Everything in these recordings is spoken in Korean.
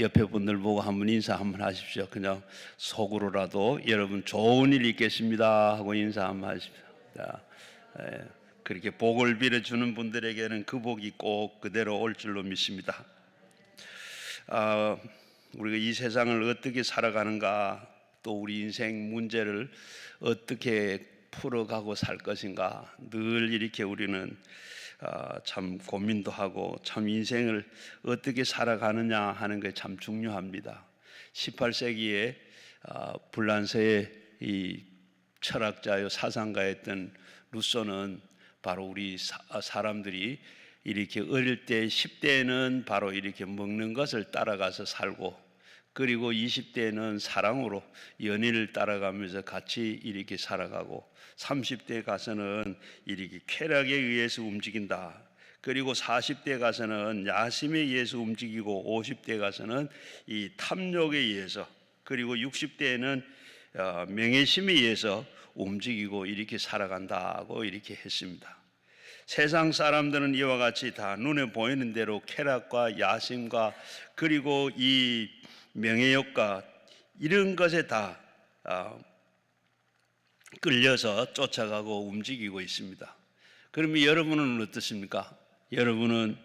옆에 분들 보고 한번 인사 한번 하십시오. 그냥 속으로라도 여러분 좋은 일 있겠습니다 하고 인사 한번 하십시오. 그렇게 복을 빌어주는 분들에게는 그 복이 꼭 그대로 올 줄로 믿습니다. 우리가 이 세상을 어떻게 살아가는가, 또 우리 인생 문제를 어떻게 풀어가고 살 것인가, 늘 이렇게 우리는 참 고민도 하고 참 인생을 어떻게 살아가느냐 하는 게 참 중요합니다. 18세기에 불란서의 이 철학자요 사상가였던 루소는 바로 우리 사람들이 이렇게 어릴 때 10대에는 바로 이렇게 먹는 것을 따라가서 살고, 그리고 20대에는 사랑으로 연인을 따라가면서 같이 이렇게 살아가고, 30대에 가서는 이렇게 쾌락에 의해서 움직인다. 그리고 40대에 가서는 야심에 의해서 움직이고, 50대에 가서는 이 탐욕에 의해서, 그리고 60대에는 명예심에 의해서 움직이고 이렇게 살아간다고 이렇게 했습니다. 세상 사람들은 이와 같이 다 눈에 보이는 대로 쾌락과 야심과 그리고 이 명예욕과 이런 것에 다 끌려서 쫓아가고 움직이고 있습니다. 그러면 여러분은 어떻습니까? 여러분은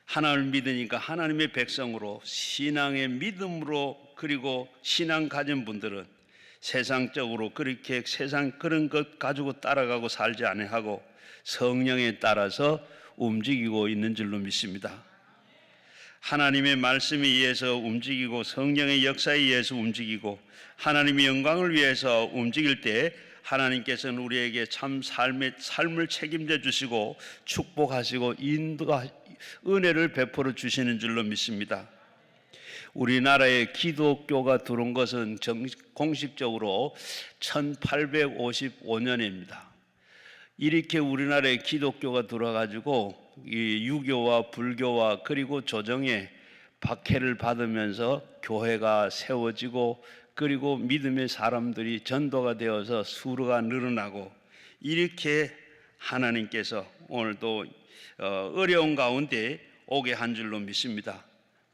하나님을 믿으니까 하나님의 백성으로, 신앙의 믿음으로, 그리고 신앙 가진 분들은 세상적으로 그렇게 세상 그런 것 가지고 따라가고 살지 아니하고 성령에 따라서 움직이고 있는 줄로 믿습니다. 하나님의 말씀에 의해서 움직이고 성령의 역사에 의해서 움직이고 하나님의 영광을 위해서 움직일 때 하나님께서는 우리에게 참 삶을 책임져 주시고 축복하시고 은혜를 베풀어 주시는 줄로 믿습니다. 우리나라에 기독교가 들어온 것은 공식적으로 1855년입니다. 이렇게 우리나라에 기독교가 들어와가지고 이 유교와 불교와 그리고 조정의 박해를 받으면서 교회가 세워지고, 그리고 믿음의 사람들이 전도가 되어서 수가 늘어나고, 이렇게 하나님께서 오늘도 어려운 가운데 오게 한 줄로 믿습니다.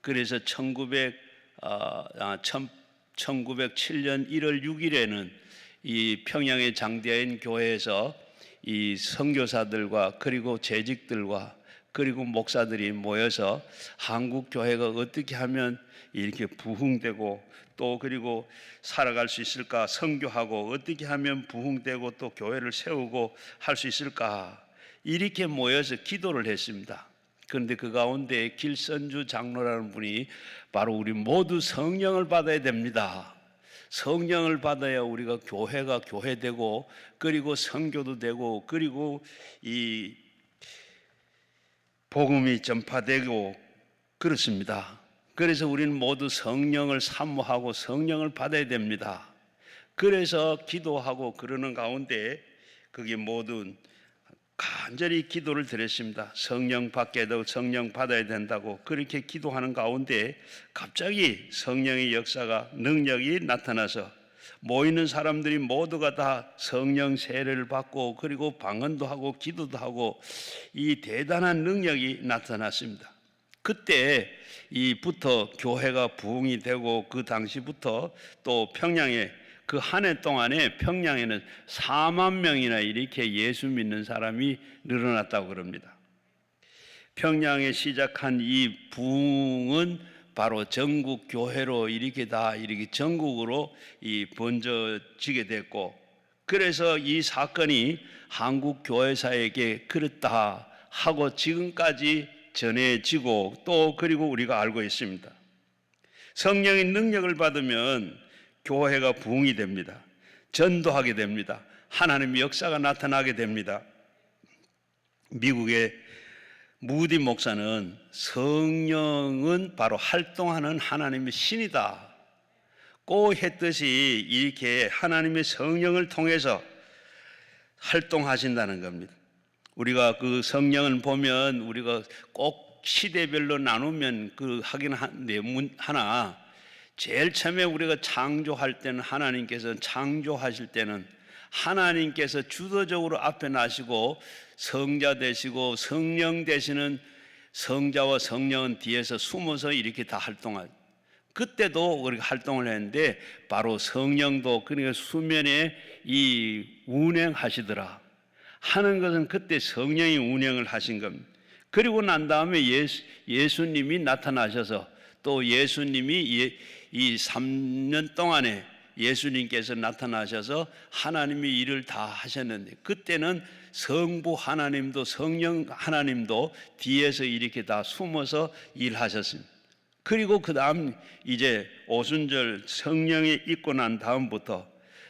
그래서 1907년 1월 6일에는 이 평양의 장대인 교회에서 이 선교사들과 그리고 재직들과 그리고 목사들이 모여서 한국 교회가 어떻게 하면 이렇게 부흥되고 또 그리고 살아갈 수 있을까, 선교하고 어떻게 하면 부흥되고 또 교회를 세우고 할 수 있을까, 이렇게 모여서 기도를 했습니다. 그런데 그 가운데 길선주 장로라는 분이 바로 우리 모두 성령을 받아야 됩니다. 성령을 받아야 우리가 교회가 교회되고 그리고 선교도 되고 그리고 이 복음이 전파되고 그렇습니다. 그래서 우리는 모두 성령을 사모하고 성령을 받아야 됩니다. 그래서 기도하고 그러는 가운데 그게 모든 간절히 기도를 드렸습니다. 성령 받게도 성령 받아야 된다고 그렇게 기도하는 가운데 갑자기 성령의 역사가, 능력이 나타나서 모이는 사람들이 모두가 다 성령 세례를 받고 그리고 방언도 하고 기도도 하고 이 대단한 능력이 나타났습니다. 그때 이부터 교회가 부흥이 되고 그 당시부터 또 평양에 그 한 해 동안에 평양에는 4만 명이나 이렇게 예수 믿는 사람이 늘어났다고 그럽니다. 평양에 시작한 이 부흥은 바로 전국 교회로 이렇게 다 이렇게 전국으로 번져지게 됐고, 그래서 이 사건이 한국 교회사에게 그렇다 하고 지금까지 전해지고 또 그리고 우리가 알고 있습니다. 성령의 능력을 받으면 교회가 부흥이 됩니다. 전도하게 됩니다. 하나님의 역사가 나타나게 됩니다. 미국의 무디 목사는 성령은 바로 활동하는 하나님의 신이다 고 했듯이 이렇게 하나님의 성령을 통해서 활동하신다는 겁니다. 우리가 그 성령을 보면 우리가 꼭 시대별로 나누면 그 하긴 하나, 제일 처음에 우리가 창조할 때는 하나님께서 창조하실 때는 하나님께서 주도적으로 앞에 나시고 성자 되시고 성령 되시는 성자와 성령은 뒤에서 숨어서 이렇게 다 활동하죠. 그때도 우리가 활동을 했는데 바로 성령도 그러니까 수면에 이 운행하시더라 하는 것은 그때 성령이 운행을 하신 겁니다. 그리고 난 다음에 예수님이 나타나셔서 또 예수님이 이 3년 동안에 예수님께서 나타나셔서 하나님이 일을 다 하셨는데 그때는 성부 하나님도 성령 하나님도 뒤에서 이렇게 다 숨어서 일하셨습니다. 그리고 그 다음 이제 오순절 성령이 있고 난 다음부터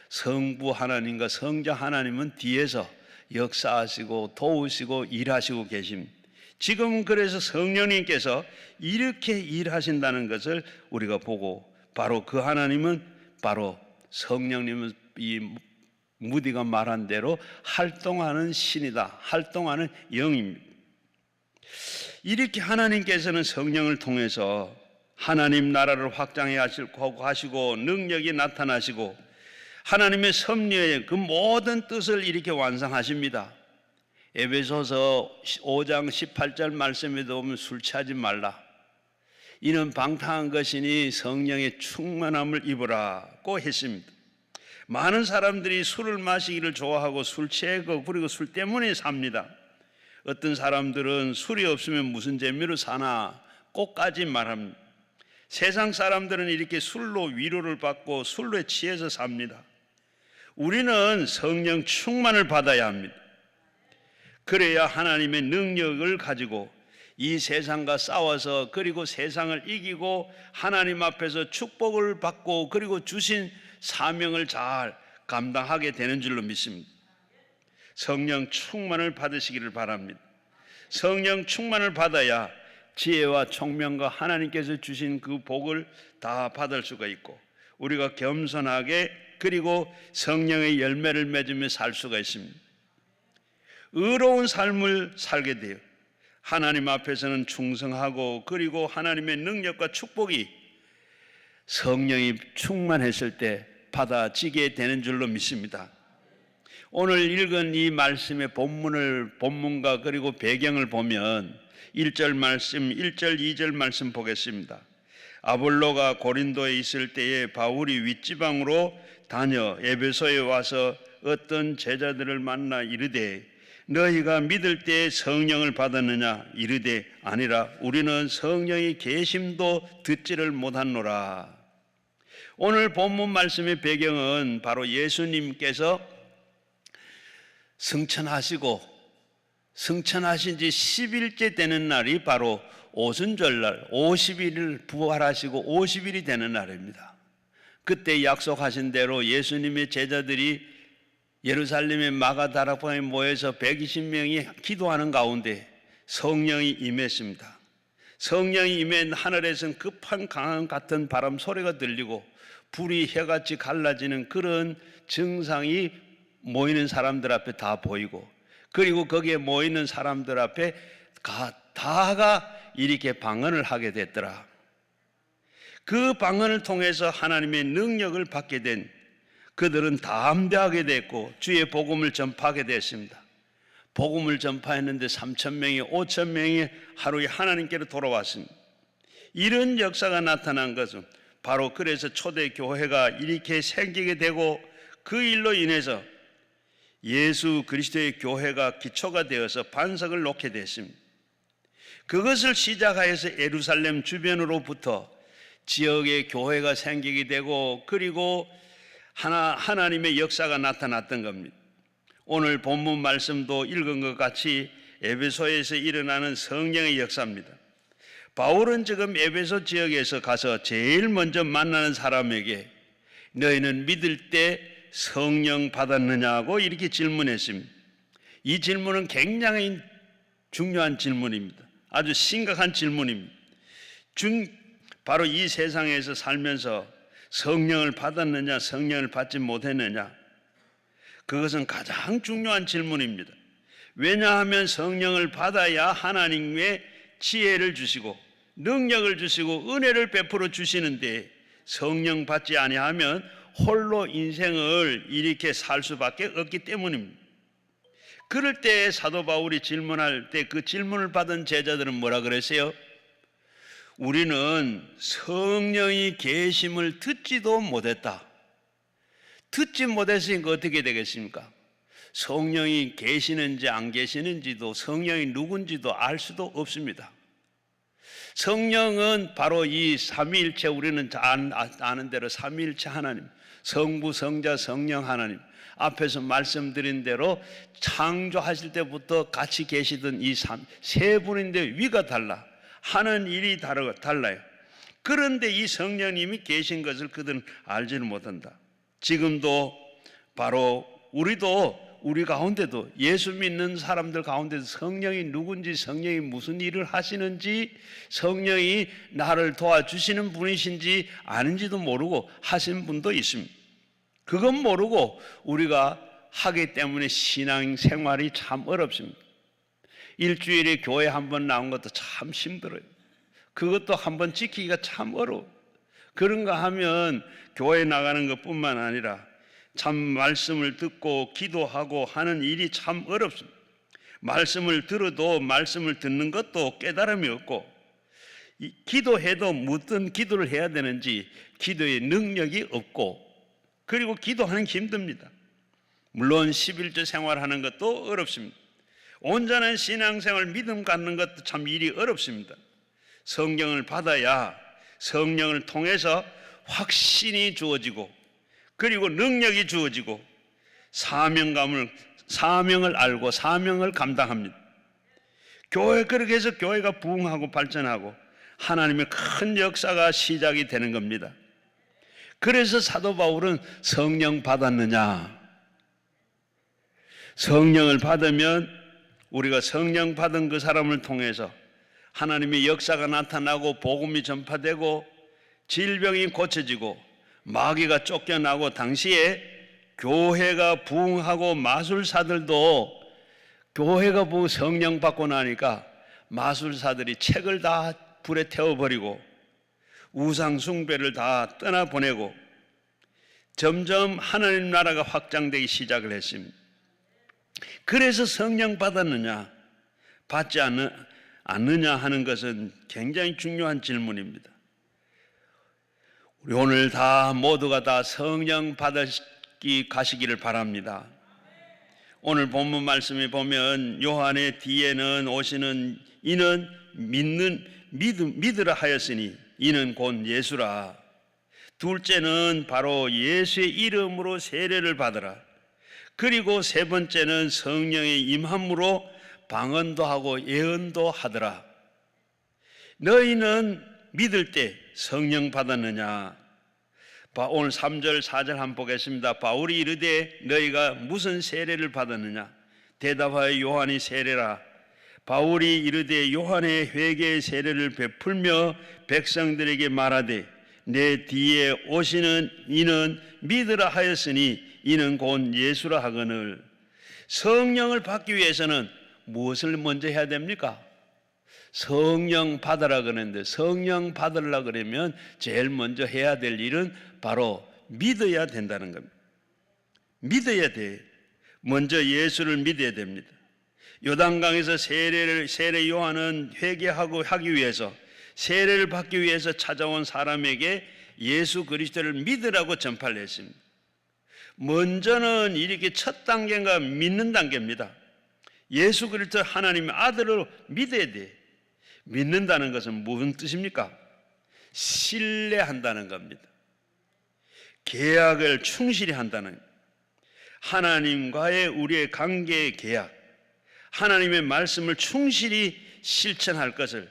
성부 하나님과 성자 하나님은 뒤에서 역사하시고 도우시고 일하시고 계십니다. 지금 그래서 성령님께서 이렇게 일하신다는 것을 우리가 보고 바로 그 하나님은 바로 성령님은 이 무디가 말한 대로 활동하는 신이다. 활동하는 영입니다. 이렇게 하나님께서는 성령을 통해서 하나님 나라를 확장해 하시고 능력이 나타나시고 하나님의 섭리의 그 모든 뜻을 이렇게 완성하십니다. 에베소서 5장 18절 말씀에도 보면 술 취하지 말라. 이는 방탕한 것이니 성령의 충만함을 입으라고 했습니다. 많은 사람들이 술을 마시기를 좋아하고 술 취하고 그리고 술 때문에 삽니다. 어떤 사람들은 술이 없으면 무슨 재미로 사나 꼭까지 말합니다. 세상 사람들은 이렇게 술로 위로를 받고 술로 취해서 삽니다. 우리는 성령 충만을 받아야 합니다. 그래야 하나님의 능력을 가지고 이 세상과 싸워서 그리고 세상을 이기고 하나님 앞에서 축복을 받고 그리고 주신 사명을 잘 감당하게 되는 줄로 믿습니다. 성령 충만을 받으시기를 바랍니다. 성령 충만을 받아야 지혜와 총명과 하나님께서 주신 그 복을 다 받을 수가 있고 우리가 겸손하게 그리고 성령의 열매를 맺으며 살 수가 있습니다. 의로운 삶을 살게 돼요. 하나님 앞에서는 충성하고 그리고 하나님의 능력과 축복이 성령이 충만했을 때 받아지게 되는 줄로 믿습니다. 오늘 읽은 이 말씀의 본문과 그리고 배경을 보면 1절 말씀, 1절, 2절 말씀 보겠습니다. 아볼로가 고린도에 있을 때에 바울이 윗지방으로 다녀 에베소에 와서 어떤 제자들을 만나 이르되 너희가 믿을 때 성령을 받았느냐? 이르되 아니라 우리는 성령이 계심도 듣지를 못하노라. 오늘 본문 말씀의 배경은 바로 예수님께서 승천하신 지 10일째 되는 날이 바로 오순절날 50일을 부활하시고 50일이 되는 날입니다. 그때 약속하신 대로 예수님의 제자들이 예루살렘의 마가다락방에 모여서 120명이 기도하는 가운데 성령이 임했습니다. 성령이 임한 하늘에서는 급한 강한 같은 바람 소리가 들리고 불이 해같이 갈라지는 그런 증상이 모이는 사람들 앞에 다 보이고 그리고 거기에 모이는 사람들 앞에 다가 이렇게 방언을 하게 됐더라. 그 방언을 통해서 하나님의 능력을 받게 된 그들은 담대하게 됐고 주의 복음을 전파하게 됐습니다. 복음을 전파했는데 3,000명이 5,000명이 하루에 하나님께로 돌아왔습니다. 이런 역사가 나타난 것은 바로 그래서 초대교회가 이렇게 생기게 되고 그 일로 인해서 예수 그리스도의 교회가 기초가 되어서 반석을 놓게 됐습니다. 그것을 시작하여서 예루살렘 주변으로부터 지역의 교회가 생기게 되고 그리고 하나님의 역사가 나타났던 겁니다. 오늘 본문 말씀도 읽은 것 같이 에베소에서 일어나는 성령의 역사입니다. 바울은 지금 에베소 지역에서 가서 제일 먼저 만나는 사람에게 너희는 믿을 때 성령 받았느냐고 이렇게 질문했습니다. 이 질문은 굉장히 중요한 질문입니다. 아주 심각한 질문입니다. 바로 이 세상에서 살면서 성령을 받았느냐 성령을 받지 못했느냐 그것은 가장 중요한 질문입니다. 왜냐하면 성령을 받아야 하나님의 지혜를 주시고 능력을 주시고 은혜를 베풀어 주시는데 성령 받지 아니하면 홀로 인생을 이렇게 살 수밖에 없기 때문입니다. 그럴 때 사도 바울이 질문할 때 그 질문을 받은 제자들은 뭐라 그랬어요? 우리는 성령이 계심을 듣지도 못했다. 듣지 못했으니까 어떻게 되겠습니까? 성령이 계시는지 안 계시는지도, 성령이 누군지도 알 수도 없습니다. 성령은 바로 이 삼위일체, 우리는 아는 대로 삼위일체 하나님, 성부, 성자, 성령 하나님, 앞에서 말씀드린 대로 창조하실 때부터 같이 계시던 이 세 분인데 위가 달라, 하는 일이 달라요. 그런데 이 성령님이 계신 것을 그들은 알지는 못한다. 지금도 바로 우리 가운데도, 예수 믿는 사람들 가운데도 성령이 누군지, 성령이 무슨 일을 하시는지, 성령이 나를 도와주시는 분이신지 아는지도 모르고 하신 분도 있습니다. 그건 모르고 우리가 하기 때문에 신앙생활이 참 어렵습니다. 일주일에 교회 한 번 나온 것도 참 힘들어요. 그것도 한 번 지키기가 참 어려워. 그런가 하면 교회 나가는 것뿐만 아니라 참 말씀을 듣고 기도하고 하는 일이 참 어렵습니다. 말씀을 들어도 말씀을 듣는 것도 깨달음이 없고, 기도해도 무슨 기도를 해야 되는지 기도의 능력이 없고, 그리고 기도하는 게 힘듭니다. 물론 11조 생활하는 것도 어렵습니다. 온전한 신앙생활, 믿음 갖는 것도 참 일이 어렵습니다. 성경을 받아야 성령을 통해서 확신이 주어지고, 그리고 능력이 주어지고, 사명을 알고 사명을 감당합니다. 그렇게 해서 교회가 부흥하고 발전하고 하나님의 큰 역사가 시작이 되는 겁니다. 그래서 사도 바울은 성령 받았느냐? 성령을 받으면 우리가 성령 받은 그 사람을 통해서 하나님의 역사가 나타나고 복음이 전파되고 질병이 고쳐지고 마귀가 쫓겨나고, 당시에 교회가 부흥하고 마술사들도 교회가 성령 받고 나니까 마술사들이 책을 다 불에 태워버리고 우상 숭배를 다 떠나보내고 점점 하나님 나라가 확장되기 시작을 했습니다. 그래서 성령 받았느냐 받지 않느냐 하는 것은 굉장히 중요한 질문입니다. 우리 오늘 모두가 다 성령 받으시기 가시기를 바랍니다. 오늘 본문 말씀에 보면 요한의 뒤에는 오시는 이는 믿으라 하였으니 이는 곧 예수라. 둘째는 바로 예수의 이름으로 세례를 받으라. 그리고 세 번째는 성령의 임함으로 방언도 하고 예언도 하더라. 너희는 믿을 때 성령 받았느냐? 오늘 3절 4절 한번 보겠습니다. 바울이 이르되 너희가 무슨 세례를 받았느냐? 대답하여 요한이 세례라. 바울이 이르되 요한의 회개의 세례를 베풀며 백성들에게 말하되 내 뒤에 오시는 이는 믿으라 하였으니 이는 곧 예수라 하거늘. 성령을 받기 위해서는 무엇을 먼저 해야 됩니까? 성령 받으라 그러는데, 성령 받으려 그러면 제일 먼저 해야 될 일은 바로 믿어야 된다는 겁니다. 믿어야 돼. 먼저 예수를 믿어야 됩니다. 요단강에서 세례 요한은 회개하고 하기 위해서, 세례를 받기 위해서 찾아온 사람에게 예수 그리스도를 믿으라고 전파를 했습니다. 먼저는 이렇게 첫 단계가 믿는 단계입니다. 예수 그리스도 하나님의 아들을 믿어야 돼. 믿는다는 것은 무슨 뜻입니까? 신뢰한다는 겁니다. 계약을 충실히 한다는, 하나님과의 우리의 관계의 계약, 하나님의 말씀을 충실히 실천할 것을,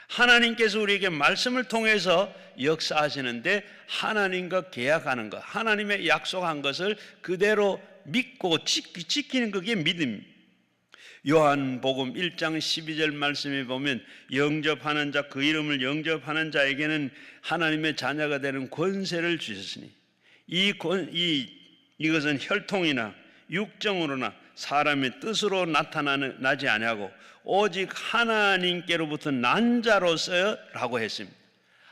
하나님께서 우리에게 말씀을 통해서 역사하시는데 하나님과 계약하는 것, 하나님의 약속한 것을 그대로 믿고 지키는 그게 믿음입니다. 요한복음 1장 12절 말씀에 보면 영접하는 자, 그 이름을 영접하는 자에게는 하나님의 자녀가 되는 권세를 주셨으니 이것은 혈통이나 육정으로나 사람의 뜻으로 나지 아니하고 오직 하나님께로부터 난 자로서라고 했습니다.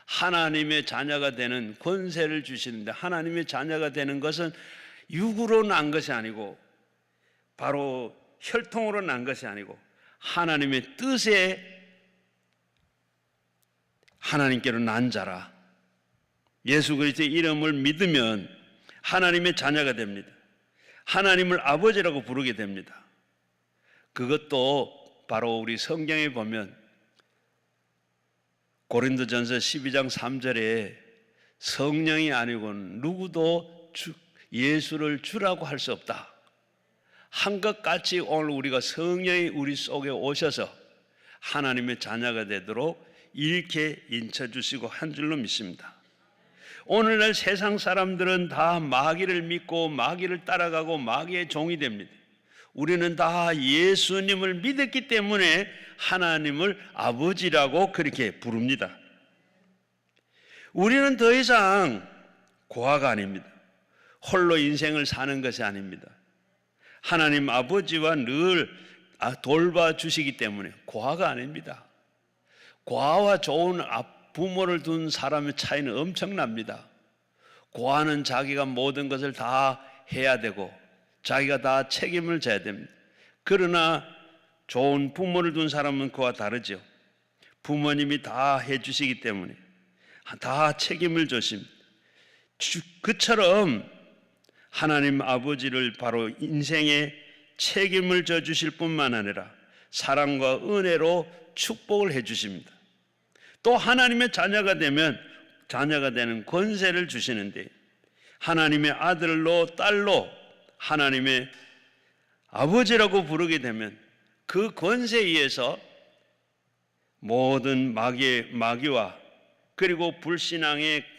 하나님의 자녀가 되는 권세를 주시는데, 하나님의 자녀가 되는 것은 육으로 난 것이 아니고 바로 혈통으로 난 것이 아니고 하나님의 뜻에 하나님께로 난 자라. 예수 그리스도의 이름을 믿으면 하나님의 자녀가 됩니다. 하나님을 아버지라고 부르게 됩니다. 그것도 바로 우리 성경에 보면 고린도전서 12장 3절에 성령이 아니고는 누구도 예수를 주라고 할 수 없다. 한 것 같이 오늘 우리가 성령이 우리 속에 오셔서 하나님의 자녀가 되도록 이렇게 인쳐주시고 한 줄로 믿습니다. 오늘날 세상 사람들은 다 마귀를 믿고 마귀를 따라가고 마귀의 종이 됩니다. 우리는 다 예수님을 믿었기 때문에 하나님을 아버지라고 그렇게 부릅니다. 우리는 더 이상 고아가 아닙니다. 홀로 인생을 사는 것이 아닙니다. 하나님 아버지와 늘 돌봐주시기 때문에 고아가 아닙니다. 고아와 좋은 부모를 둔 사람의 차이는 엄청납니다. 고아는 자기가 모든 것을 다 해야 되고 자기가 다 책임을 져야 됩니다. 그러나 좋은 부모를 둔 사람은 그와 다르죠. 부모님이 다 해주시기 때문에 다 책임을 져십니다. 그처럼 하나님 아버지를 바로 인생에 책임을 져주실 뿐만 아니라 사랑과 은혜로 축복을 해주십니다. 또 하나님의 자녀가 되면 자녀가 되는 권세를 주시는데 하나님의 아들로 딸로 하나님의 아버지라고 부르게 되면 그 권세에 의해서 모든 마귀와 그리고 불신앙의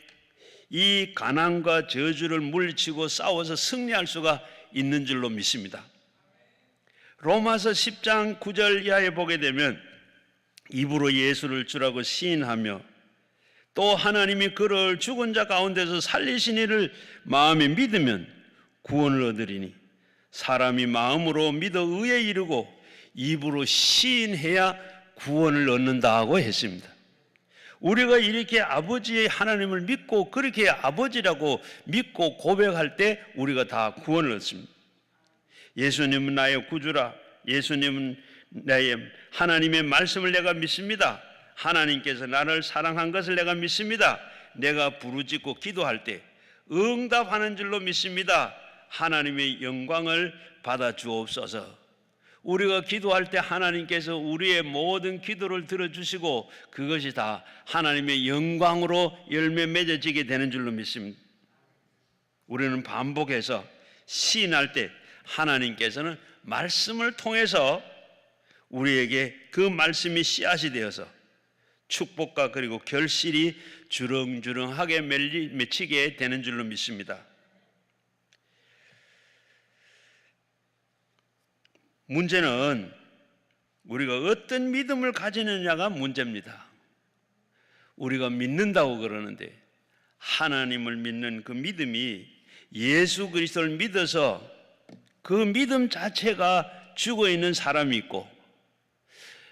이 가난과 저주를 물리치고 싸워서 승리할 수가 있는 줄로 믿습니다. 로마서 10장 9절 이하에 보게 되면 입으로 예수를 주라고 시인하며 또 하나님이 그를 죽은 자 가운데서 살리신 이를 마음에 믿으면 구원을 얻으리니 사람이 마음으로 믿어 의에 이르고 입으로 시인해야 구원을 얻는다고 했습니다. 우리가 이렇게 아버지의 하나님을 믿고 그렇게 아버지라고 믿고 고백할 때 우리가 다 구원을 얻습니다. 예수님은 나의 구주라. 예수님은 나의 하나님의 말씀을 내가 믿습니다. 하나님께서 나를 사랑한 것을 내가 믿습니다. 내가 부르짖고 기도할 때 응답하는 줄로 믿습니다. 하나님의 영광을 받아 주옵소서. 우리가 기도할 때 하나님께서 우리의 모든 기도를 들어주시고 그것이 다 하나님의 영광으로 열매 맺어지게 되는 줄로 믿습니다. 우리는 반복해서 시인할 때 하나님께서는 말씀을 통해서 우리에게 그 말씀이 씨앗이 되어서 축복과 그리고 결실이 주렁주렁하게 맺히게 되는 줄로 믿습니다. 문제는 우리가 어떤 믿음을 가지느냐가 문제입니다. 우리가 믿는다고 그러는데 하나님을 믿는 그 믿음이 예수 그리스도를 믿어서 그 믿음 자체가 죽어 있는 사람이 있고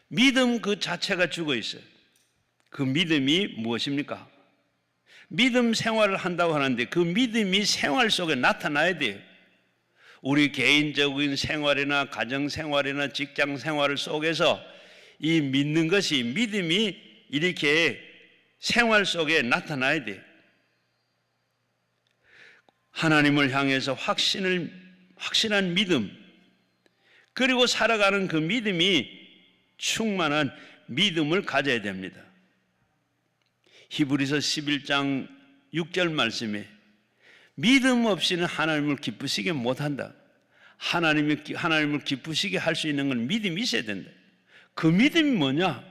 믿음 그 자체가 죽어 있어요. 그 믿음이 무엇입니까? 믿음 생활을 한다고 하는데 그 믿음이 생활 속에 나타나야 돼요. 우리 개인적인 생활이나 가정 생활이나 직장 생활 속에서 이 믿는 것이 믿음이 이렇게 생활 속에 나타나야 돼요. 하나님을 향해서 확신한 믿음 그리고 살아가는 그 믿음이 충만한 믿음을 가져야 됩니다. 히브리서 11장 6절 말씀에 믿음 없이는 하나님을 기쁘시게 못한다. 하나님을 기쁘시게 할 수 있는 건 믿음이 있어야 된다. 그 믿음이 뭐냐?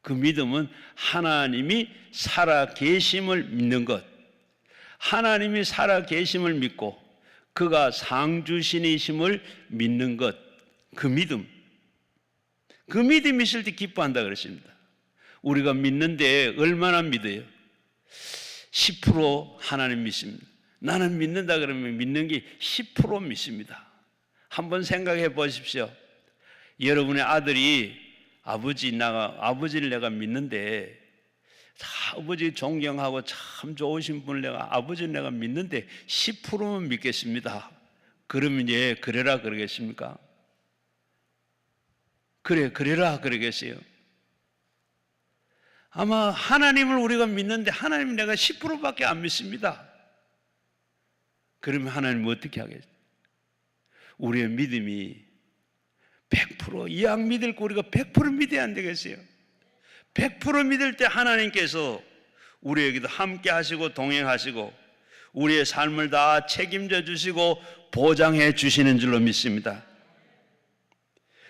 그 믿음은 하나님이 살아 계심을 믿는 것. 하나님이 살아 계심을 믿고 그가 상주신이심을 믿는 것. 그 믿음. 그 믿음이 있을 때 기뻐한다 그랬습니다. 우리가 믿는데 얼마나 믿어요? 10% 하나님 믿습니다. 나는 믿는다 그러면 믿는 게 10% 믿습니다. 한번 생각해 보십시오. 여러분의 아들이 아버지를 내가 믿는데 아버지 존경하고 참 좋으신 분을 아버지를 내가 믿는데 10%만 믿겠습니다. 그러면 예 그래라 그러겠습니까? 그래, 그래라 그러겠어요. 아마 하나님을 우리가 믿는데 하나님 내가 10%밖에 안 믿습니다. 그러면 하나님은 어떻게 하겠어요? 우리의 믿음이 100% 이왕 믿을 거 우리가 100% 믿어야 안 되겠어요? 100% 믿을 때 하나님께서 우리에게도 함께 하시고 동행하시고 우리의 삶을 다 책임져 주시고 보장해 주시는 줄로 믿습니다.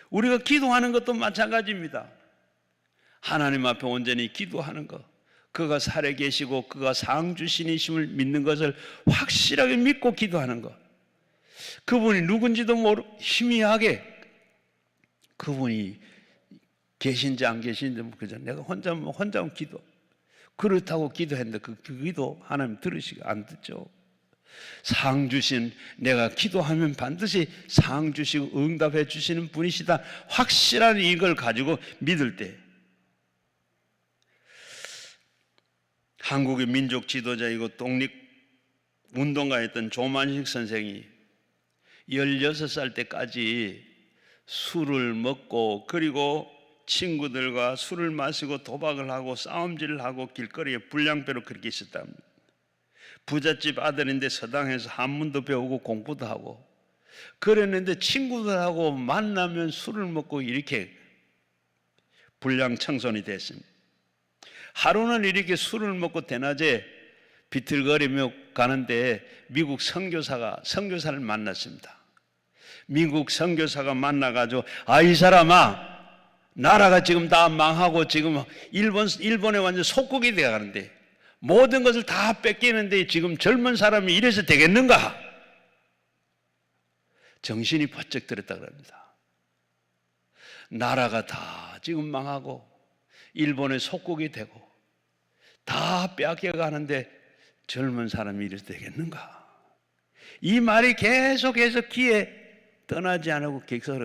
우리가 기도하는 것도 마찬가지입니다. 하나님 앞에 온전히 기도하는 것, 그가 살아계시고 그가 상주신이심을 믿는 것을 확실하게 믿고 기도하는 것, 그분이 누군지도 모르고 희미하게 그분이 계신지 안 계신지 그저 내가 혼자 기도, 그렇다고 기도했는데 그 기도 하나님 들으시고 안 듣죠. 상 주신, 내가 기도하면 반드시 상 주시고 응답해 주시는 분이시다, 확실한 이걸 가지고 믿을 때, 한국의 민족 지도자이고 독립운동가였던 조만식 선생이 16살 때까지 술을 먹고 그리고 친구들과 술을 마시고 도박을 하고 싸움질을 하고 길거리에 불량배로 그렇게 있었답니다. 부잣집 아들인데 서당에서 한문도 배우고 공부도 하고 그랬는데 친구들하고 만나면 술을 먹고 이렇게 불량 청소년이 됐습니다. 하루는 이렇게 술을 먹고 대낮에 비틀거리며 가는데 미국 선교사를 만났습니다. 미국 선교사가 만나가지고 이 사람아, 나라가 지금 다 망하고 지금 일본에 완전 속국이 되어가는데 모든 것을 다 뺏기는데 지금 젊은 사람이 이래서 되겠는가? 정신이 번쩍 들었다 그럽니다. 나라가 다 지금 망하고 일본의 속국이 되고 다 빼앗겨가는데 젊은 사람이 이래서 되겠는가? 이 말이 계속해서 귀에 떠나지 않고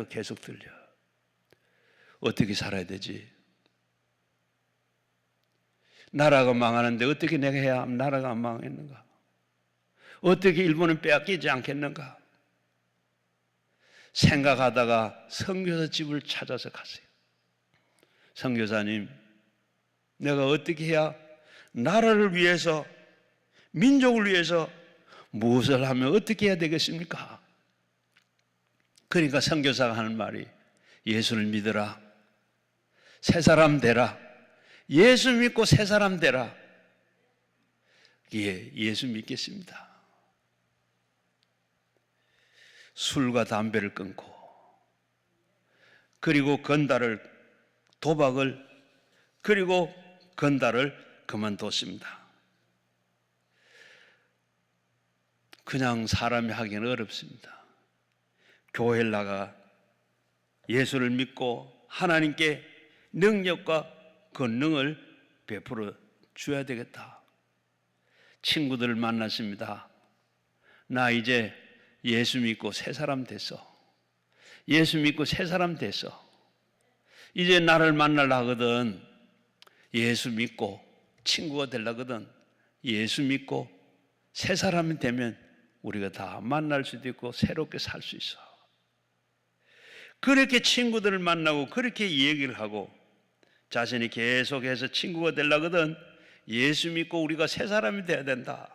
계속 들려. 어떻게 살아야 되지? 나라가 망하는데 어떻게 내가 해야 하면 나라가 안 망했는가? 어떻게 일본은 빼앗기지 않겠는가? 생각하다가 선교사 집을 찾아서 갔어요. 선교사님, 내가 어떻게 해야 나라를 위해서, 민족을 위해서 무엇을 하면 어떻게 해야 되겠습니까? 그러니까 선교사가 하는 말이 예수를 믿어라, 새 사람 되라. 예수 믿고 새 사람 되라. 예, 예수 믿겠습니다. 술과 담배를 끊고 그리고 도박을 그리고 건달을 그만뒀습니다. 그냥 사람이 하기는 어렵습니다. 교회를 나가 예수를 믿고 하나님께 능력과 권능을 베풀어 줘야 되겠다. 친구들을 만났습니다. 나 이제 예수 믿고 새 사람 됐어. 예수 믿고 새 사람 됐어. 이제 나를 만나려 하거든. 예수 믿고 친구가 되려거든. 예수 믿고 새 사람이 되면 우리가 다 만날 수도 있고 새롭게 살 수 있어. 그렇게 친구들을 만나고 그렇게 얘기를 하고 자신이 계속해서 친구가 되려거든. 예수 믿고 우리가 새 사람이 돼야 된다.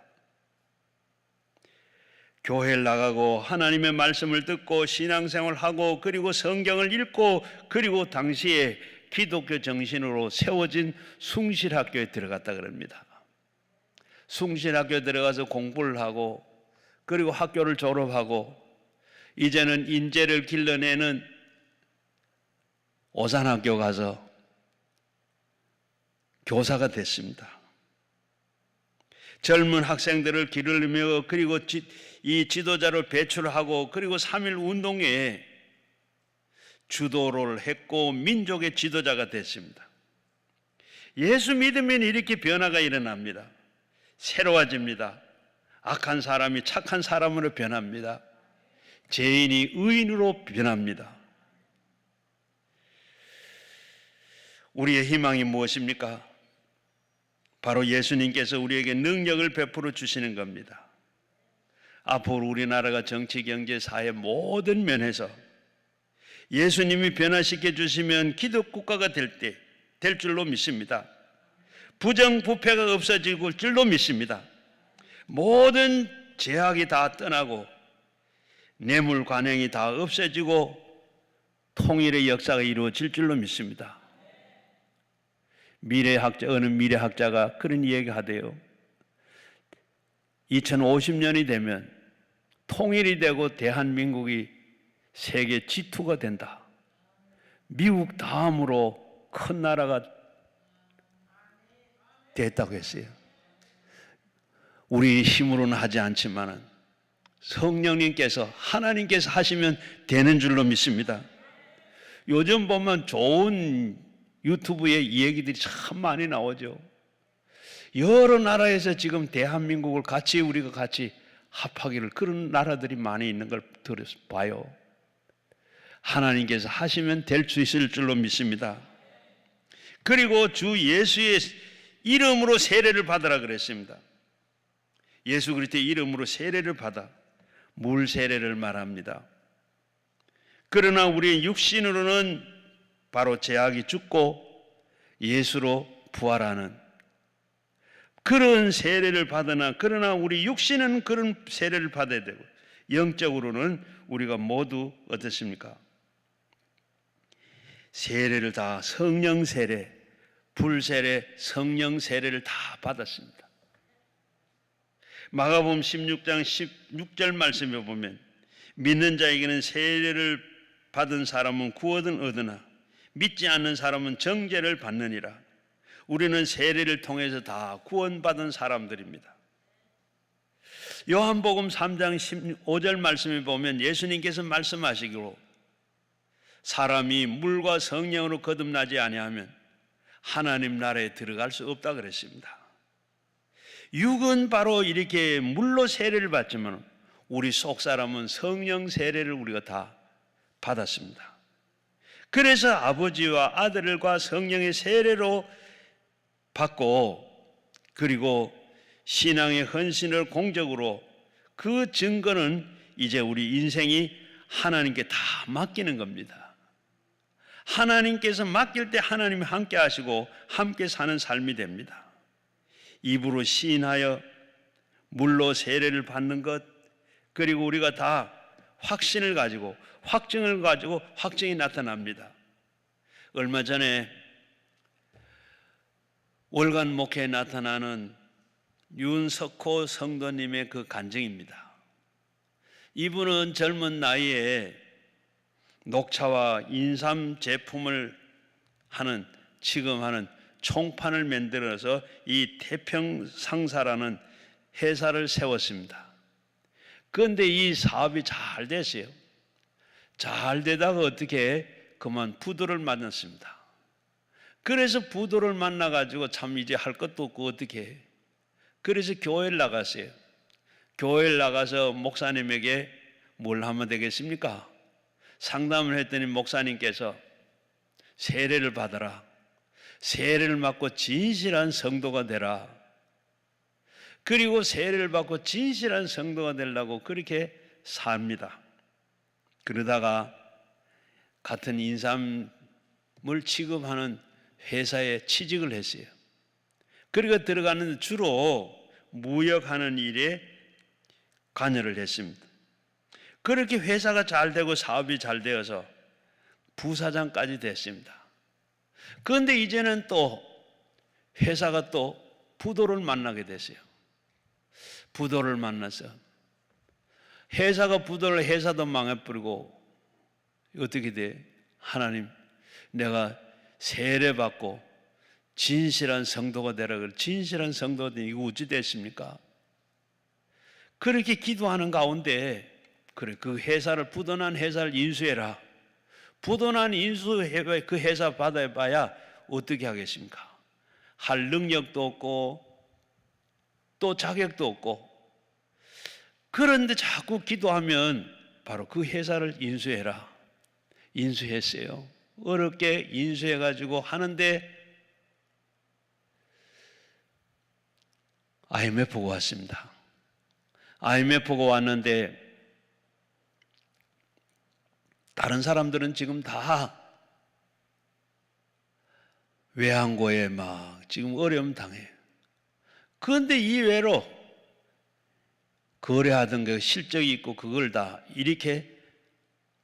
교회를 나가고 하나님의 말씀을 듣고 신앙생활을 하고 그리고 성경을 읽고 그리고 당시에 기독교 정신으로 세워진 숭실학교에 들어갔다 그럽니다. 숭실학교에 들어가서 공부를 하고 그리고 학교를 졸업하고 이제는 인재를 길러내는 오산학교 가서 교사가 됐습니다. 젊은 학생들을 기르며 그리고 이 지도자를 배출하고 그리고 3.1 운동에 주도를 했고 민족의 지도자가 됐습니다. 예수 믿으면 이렇게 변화가 일어납니다. 새로워집니다. 악한 사람이 착한 사람으로 변합니다. 죄인이 의인으로 변합니다. 우리의 희망이 무엇입니까? 바로 예수님께서 우리에게 능력을 베풀어 주시는 겁니다. 앞으로 우리나라가 정치, 경제, 사회 모든 면에서 예수님이 변화시켜 주시면 기독 국가가 될 줄로 믿습니다. 부정부패가 없어질 줄로 믿습니다. 모든 제약이 다 떠나고 뇌물 관행이 다 없어지고 통일의 역사가 이루어질 줄로 믿습니다. 어느 미래학자가 그런 이야기하대요. 2050년이 되면 통일이 되고 대한민국이 세계 G2가 된다. 미국 다음으로 큰 나라가 됐다고 했어요. 우리 힘으로는 하지 않지만 성령님께서 하나님께서 하시면 되는 줄로 믿습니다. 요즘 보면 좋은 유튜브에 이 얘기들이 참 많이 나오죠. 여러 나라에서 지금 대한민국을 우리가 같이 합하기를 그런 나라들이 많이 있는 걸 봐요. 하나님께서 하시면 될 수 있을 줄로 믿습니다. 그리고 주 예수의 이름으로 세례를 받으라 그랬습니다. 예수 그리스도의 이름으로 세례를 받아 물 세례를 말합니다. 그러나 우리의 육신으로는 바로 죄악이 죽고 예수로 부활하는 그런 세례를 받으나 그러나 우리 육신은 그런 세례를 받아야 되고 영적으로는 우리가 모두 어떻습니까? 세례를 다 성령 세례, 불 세례, 성령 세례를 다 받았습니다. 마가복음 16장 16절 말씀에 보면 믿는 자에게는 세례를 받은 사람은 구원을 얻으나 믿지 않는 사람은 정죄를 받느니라. 우리는 세례를 통해서 다 구원받은 사람들입니다. 요한복음 3장 15절 말씀에 보면 예수님께서 말씀하시기로 사람이 물과 성령으로 거듭나지 아니하면 하나님 나라에 들어갈 수 없다 그랬습니다. 육은 바로 이렇게 물로 세례를 받지만 우리 속 사람은 성령 세례를 우리가 다 받았습니다. 그래서 아버지와 아들과 성령의 세례로 받고 그리고 신앙의 헌신을 공적으로 그 증거는 이제 우리 인생이 하나님께 다 맡기는 겁니다. 하나님께서 맡길 때 하나님이 함께 하시고 함께 사는 삶이 됩니다. 입으로 시인하여 물로 세례를 받는 것 그리고 우리가 다 확신을 가지고 확증을 가지고 확증이 나타납니다. 얼마 전에 월간 목회에 나타나는 윤석호 성도님의 그 간증입니다. 이분은 젊은 나이에 녹차와 인삼 제품을 지금 하는 총판을 만들어서 이 태평상사라는 회사를 세웠습니다. 그런데 이 사업이 잘 됐어요. 잘 되다가 어떻게 그만 부도를 만났습니다. 그래서 부도를 만나가지고 참 이제 할 것도 없고 어떻게 해. 그래서 교회를 나갔어요. 교회를 나가서 목사님에게 뭘 하면 되겠습니까? 상담을 했더니 목사님께서 세례를 받아라. 세례를 받고 진실한 성도가 되라. 그리고 세례를 받고 진실한 성도가 되려고 그렇게 삽니다. 그러다가 같은 인삼을 취급하는 회사에 취직을 했어요. 그리고 들어가는 주로 무역하는 일에 관여를 했습니다. 그렇게 회사가 잘 되고 사업이 잘 되어서 부사장까지 됐습니다. 그런데 이제는 또 회사가 또 부도를 만나게 됐어요. 부도를 만나서 회사도 망해버리고 어떻게 돼? 하나님, 내가 세례받고 진실한 성도가 되라 그래. 진실한 성도가 되니 이거 어찌 됐습니까? 그렇게 기도하는 가운데 그래 그 부도난 회사를 인수해라. 부도난 그 회사 받아봐야 어떻게 하겠습니까? 할 능력도 없고 또 자격도 없고 그런데 자꾸 기도하면 바로 그 회사를 인수해라. 인수했어요. 어렵게 인수해가지고 하는데 IMF가 왔습니다. IMF가 왔는데 다른 사람들은 지금 다 외환고에 막 지금 어려움 당해요. 그런데 이외로 거래하던 게 실적이 있고 그걸 다 이렇게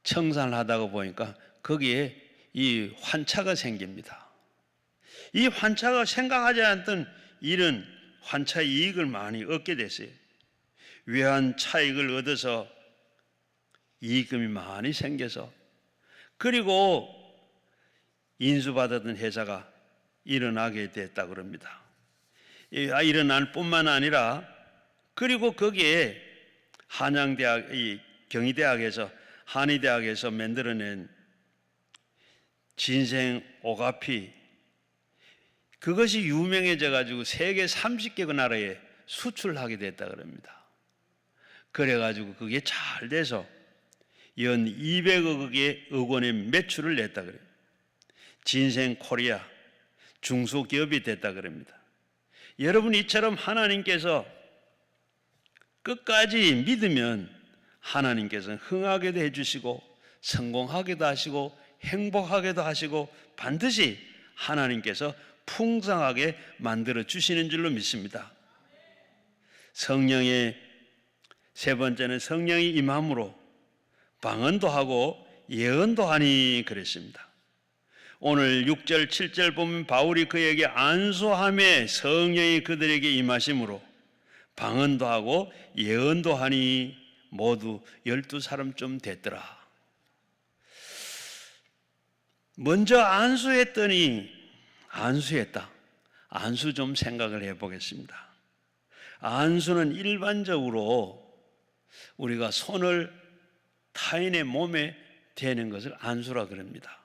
청산을 하다가 보니까 거기에 이 환차가 생깁니다. 이 환차가 생각하지 않았던 이런 환차 이익을 많이 얻게 됐어요. 외환 차익을 얻어서 이익금이 많이 생겨서, 그리고 인수받았던 회사가 일어나게 됐다 그럽니다. 일어날 뿐만 아니라, 그리고 거기에 한양대학, 이 경희대학에서, 한의대학에서 만들어낸 진생 오가피, 그것이 유명해져 가지고 세계 30개 나라에 수출하게 됐다 그럽니다. 그래 가지고 그게 잘 돼서 연 200억 원의 매출을 냈다 그래요. 진생 코리아 중소기업이 됐다 그럽니다. 여러분, 이처럼 하나님께서 끝까지 믿으면 하나님께서는 흥하게도 해주시고 성공하게도 하시고 행복하게도 하시고 반드시 하나님께서 풍성하게 만들어 주시는 줄로 믿습니다. 성령의 세 번째는 성령이 임함으로 방언도 하고 예언도 하니 그랬습니다. 오늘 6절 7절 보면 바울이 그에게 안수함에 성령이 그들에게 임하심으로 방언도 하고 예언도 하니 모두 12사람쯤 됐더라. 먼저 안수했더니 안수했다. 안수 좀 생각을 해보겠습니다. 안수는 일반적으로 우리가 손을 타인의 몸에 대는 것을 안수라 그럽니다.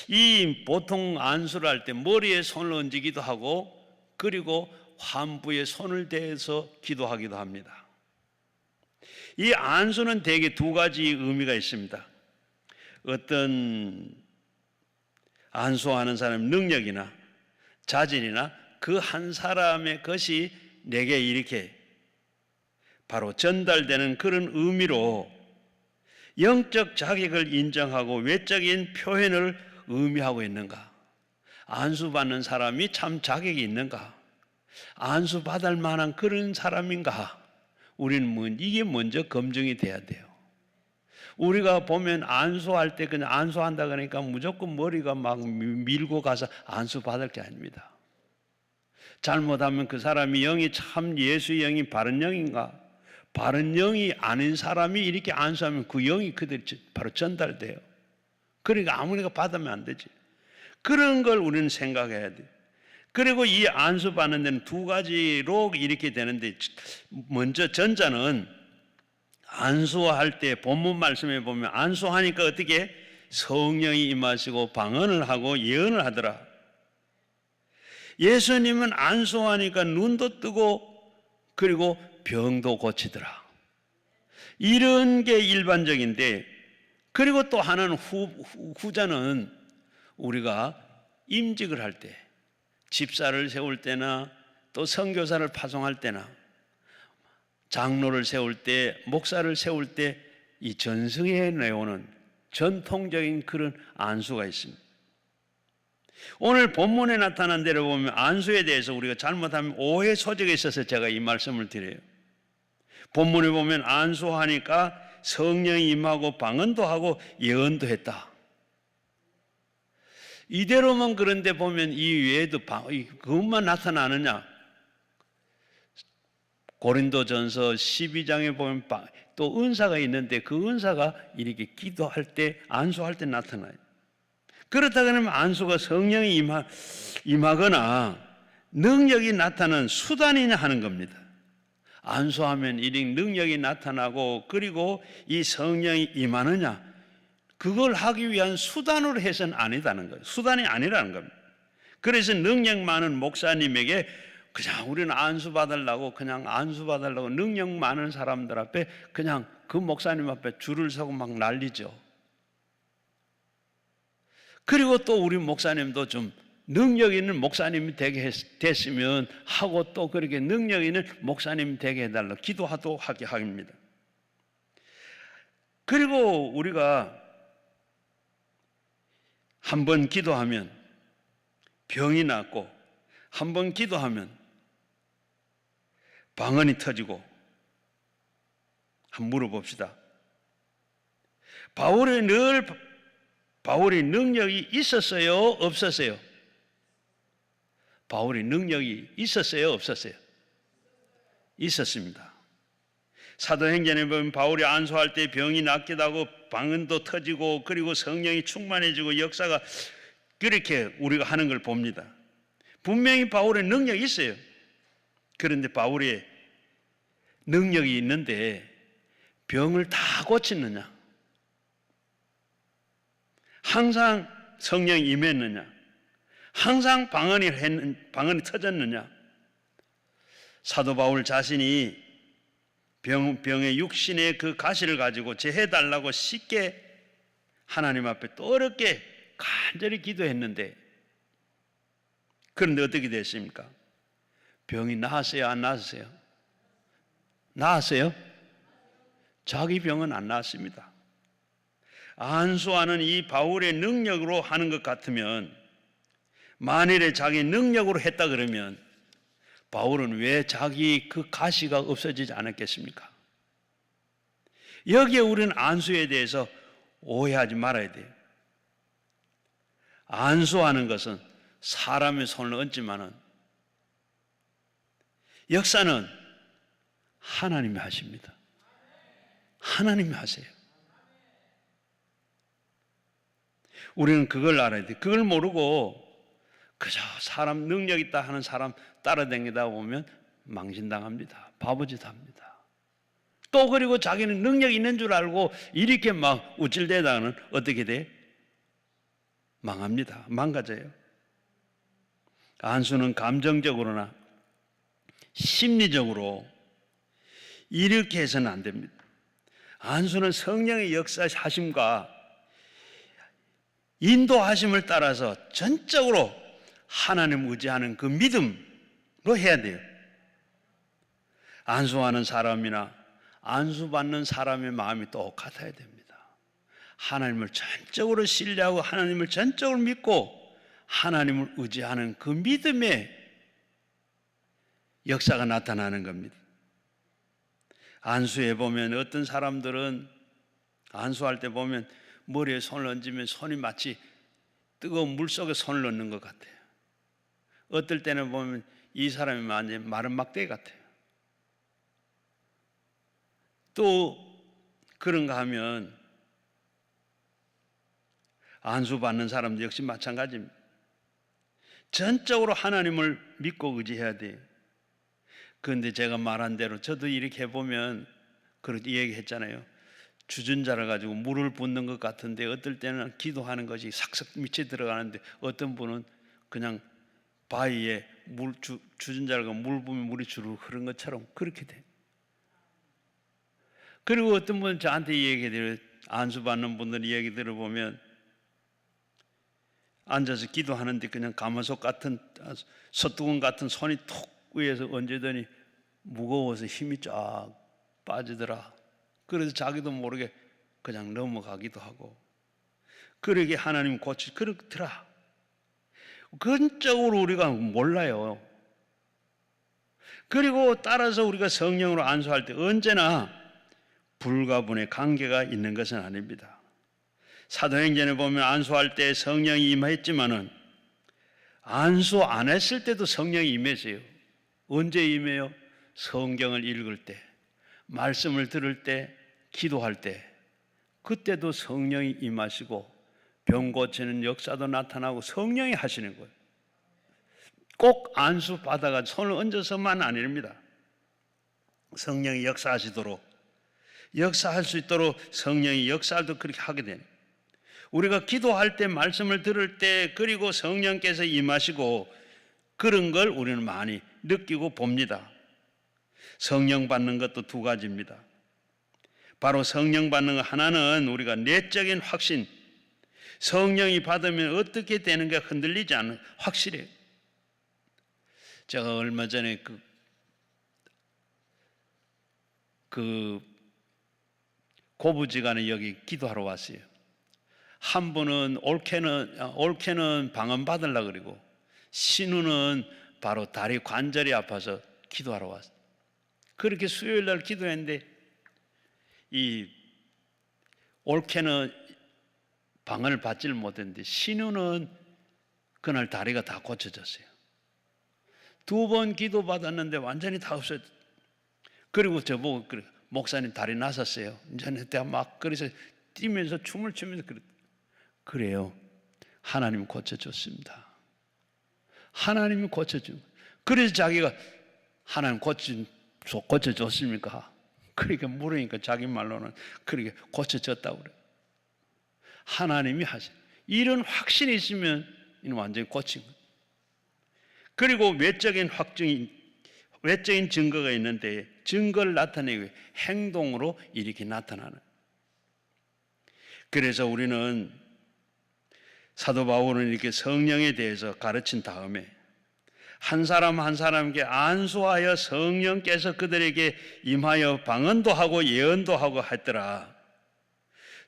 이 보통 안수를 할 때 머리에 손을 얹기도 하고, 그리고 환부에 손을 대서 기도하기도 합니다. 이 안수는 대개 두 가지 의미가 있습니다. 어떤 안수하는 사람의 능력이나 자질이나 그 한 사람의 것이 내게 이렇게 바로 전달되는 그런 의미로 영적 자격을 인정하고 외적인 표현을 의미하고 있는가? 안수받는 사람이 참 자격이 있는가? 안수받을 만한 그런 사람인가? 우리는 이게 먼저 검증이 돼야 돼요. 우리가 보면 안수할 때 그냥 안수한다 그러니까 무조건 머리가 막 밀고 가서 안수받을 게 아닙니다. 잘못하면 그 사람이 영이 참 예수의 영이 바른 영인가? 바른 영이 아닌 사람이 이렇게 안수하면 그 영이 그대로 바로 전달돼요. 그러니까 아무나 받으면 안 되지. 그런 걸 우리는 생각해야 돼요. 그리고 이 안수 받는 데는 두 가지로 이렇게 되는데, 먼저 전자는 안수할 때 본문 말씀에 보면 안수하니까 어떻게 성령이 임하시고 방언을 하고 예언을 하더라. 예수님은 안수하니까 눈도 뜨고 그리고 병도 고치더라. 이런 게 일반적인데, 그리고 또 하나는 후자는 우리가 임직을 할 때, 집사를 세울 때나 또 선교사를 파송할 때나 장로를 세울 때, 목사를 세울 때 이 전승에 내오는 전통적인 그런 안수가 있습니다. 오늘 본문에 나타난 대로 보면 안수에 대해서 우리가 잘못하면 오해 소지가 있어서 제가 이 말씀을 드려요. 본문에 보면 안수하니까 성령이 임하고 방언도 하고 예언도 했다. 이대로만 그런데 보면 이 외에도 그것만 나타나느냐? 고린도전서 12장에 보면 또 은사가 있는데 그 은사가 이렇게 기도할 때, 안수할 때 나타나요. 그렇다 그러면 안수가 성령이 임하거나 능력이 나타나는 수단이냐 하는 겁니다. 안수하면 이 능력이 나타나고 그리고 이 성령이 임하느냐, 그걸 하기 위한 수단으로 해서는 아니다는 거예요. 수단이 아니라는 겁니다. 그래서 능력 많은 목사님에게 그냥 우리는 안수받으려고 그냥 안수받으려고 능력 많은 사람들 앞에 그냥 그 목사님 앞에 줄을 서고 막 난리죠. 그리고 또 우리 목사님도 좀 능력 있는 목사님이 되게 됐으면 하고 또 그렇게 능력 있는 목사님이 되게 해달라고 기도하도록 하게 합니다. 그리고 우리가 한 번 기도하면 병이 낫고, 한 번 기도하면 방언이 터지고. 한번 물어봅시다. 바울이 능력이 있었어요? 없었어요? 바울이 능력이 있었어요? 없었어요? 있었습니다. 사도행전에 보면 바울이 안수할 때 병이 낫기도 하고 방언도 터지고 그리고 성령이 충만해지고 역사가 그렇게 우리가 하는 걸 봅니다. 분명히 바울의 능력이 있어요. 그런데 바울의 능력이 있는데 병을 다 고치느냐? 항상 성령이 임했느냐? 항상 방언이 터졌느냐? 사도 바울 자신이 병의 육신의 그 가시를 가지고 제해달라고 쉽게 하나님 앞에 또 어렵게 간절히 기도했는데, 그런데 어떻게 됐습니까? 병이 나았어요? 안 나았어요? 나았어요? 자기 병은 안 나았습니다. 안수하는 이 바울의 능력으로 하는 것 같으면, 만일에 자기 능력으로 했다 그러면 바울은 왜 자기 그 가시가 없어지지 않았겠습니까? 여기에 우리는 안수에 대해서 오해하지 말아야 돼요. 안수하는 것은 사람의 손을 얹지만은 역사는 하나님이 하십니다. 하나님이 하세요. 우리는 그걸 알아야 돼. 그걸 모르고 그저 사람 능력 있다 하는 사람 따라다니다 보면 망신당합니다. 바보짓 합니다. 또 그리고 자기는 능력 있는 줄 알고 이렇게 막 우쭐대다가는 어떻게 돼? 망합니다. 망가져요. 안수는 감정적으로나 심리적으로 이렇게 해서는 안 됩니다. 안수는 성령의 역사하심과 인도하심을 따라서 전적으로 하나님 의지하는 그 믿음으로 해야 돼요. 안수하는 사람이나 안수받는 사람의 마음이 똑같아야 됩니다. 하나님을 전적으로 신뢰하고 하나님을 전적으로 믿고 하나님을 의지하는 그 믿음의 역사가 나타나는 겁니다. 안수해 보면 어떤 사람들은 안수할 때 보면 머리에 손을 얹으면 손이 마치 뜨거운 물 속에 손을 넣는 것 같아요. 어떨 때는 보면 이 사람이 완전 마른 막대기 같아요. 또 그런가 하면 안수 받는 사람도 역시 마찬가지입니다. 전적으로 하나님을 믿고 의지해야 돼요. 그런데 제가 말한 대로 저도 이렇게 해보면 그렇게 얘기했잖아요. 주전자를 가지고 물을 붓는 것 같은데 어떨 때는 기도하는 것이 삭삭 밑에 들어가는데 어떤 분은 그냥 바위에 주전자를 가지고 물 부으면 물이 주르륵 흐르는 것처럼 그렇게 돼요. 그리고 어떤 분은 저한테 얘기해요. 안수 받는 분들 얘기 들어보면 앉아서 기도하는데 그냥 가마솥 같은 솥두건 같은 손이 톡 위에서 얹으더니 무거워서 힘이 쫙 빠지더라. 그래서 자기도 모르게 그냥 넘어가기도 하고, 그러게 하나님 그렇더라. 근적으로 우리가 몰라요. 그리고 따라서 우리가 성령으로 안수할 때 언제나 불가분의 관계가 있는 것은 아닙니다. 사도행전에 보면 안수할 때 성령이 임했지만은 안수 안 했을 때도 성령이 임했어요. 언제 임해요? 성경을 읽을 때, 말씀을 들을 때, 기도할 때, 그때도 성령이 임하시고 병 고치는 역사도 나타나고 성령이 하시는 거예요. 꼭 안수 받아가 손을 얹어서만 아닙니다. 성령이 역사하시도록, 역사할 수 있도록 성령이 역사도 그렇게 하게 되는, 우리가 기도할 때, 말씀을 들을 때, 그리고 성령께서 임하시고 그런 걸 우리는 많이 느끼고 봅니다. 성령 받는 것도 두 가지입니다. 바로 성령 받는 것 하나는 우리가 내적인 확신, 성령이 받으면 어떻게 되는가 흔들리지 않는 확실해요. 제가 얼마 전에 고부지간에 여기 기도하러 왔어요. 한 분은 올케는 방언 받으려고 그러고 신우는 바로 다리 관절이 아파서 기도하러 왔어요. 그렇게 수요일 날 기도했는데 이 올케는 방언을 받지를 못했는데 신우는 그날 다리가 다 고쳐졌어요. 2번 기도 받았는데 완전히 다 없어졌어요. 그리고 저보고 목사님 다리 나섰어요. 이제 내가 막 그래서 뛰면서 춤을 추면서 그래요. 하나님이 고쳐줬습니다. 하나님이 고쳐준. 그래서 자기가 하나님 고쳐줬습니까? 그러니까 물으니까 자기 말로는 그렇게 고쳐졌다고 그래요. 하나님이 하신. 이런 확신이 있으면 이는 완전히 고친 거예요. 그리고 외적인 증거가 있는데 증거를 나타내기 위해 행동으로 이렇게 나타나는. 그래서 우리는 사도 바울은 이렇게 성령에 대해서 가르친 다음에 한 사람 한 사람에게 안수하여 성령께서 그들에게 임하여 방언도 하고 예언도 하고 했더라.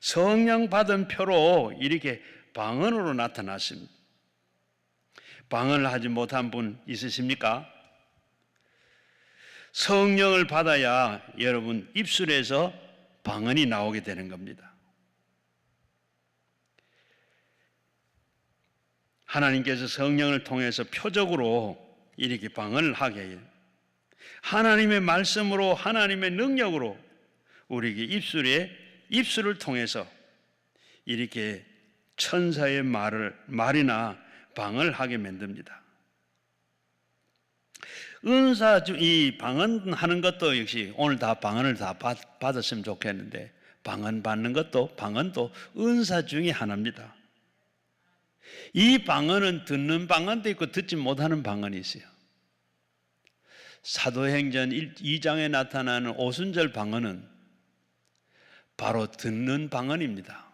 성령 받은 표로 이렇게 방언으로 나타났습니다. 방언을 하지 못한 분 있으십니까? 성령을 받아야 여러분 입술에서 방언이 나오게 되는 겁니다. 하나님께서 성령을 통해서 표적으로 이렇게 방언을 하게 해요. 하나님의 말씀으로 하나님의 능력으로 우리에게 입술을 통해서 이렇게 천사의 말이나 방언을 하게 만듭니다. 은사 이 방언하는 것도 역시 오늘 다 방언을 다 받았으면 좋겠는데 방언 받는 것도 방언도 은사 중에 하나입니다. 이 방언은 듣는 방언도 있고 듣지 못하는 방언이 있어요. 사도행전 2장에 나타나는 오순절 방언은 바로 듣는 방언입니다.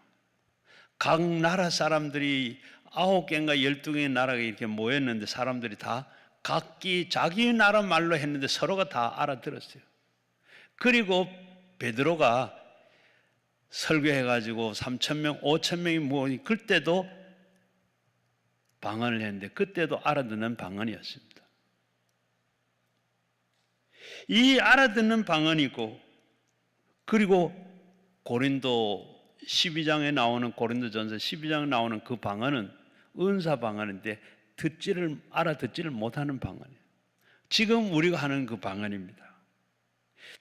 각 나라 사람들이 9개인가 12개의 나라가 이렇게 모였는데 사람들이 다 각기 자기 나라 말로 했는데 서로가 다 알아들었어요. 그리고 베드로가 설교해가지고 3,000명, 5,000명이 모인 그때도 방언을 했는데 그때도 알아듣는 방언이었습니다. 이 알아듣는 방언이고 그리고 고린도 12장에 나오는 고린도전서 12장에 나오는 그 방언은 은사 방언인데 알아듣지를 못하는 방언이에요. 지금 우리가 하는 그 방언입니다.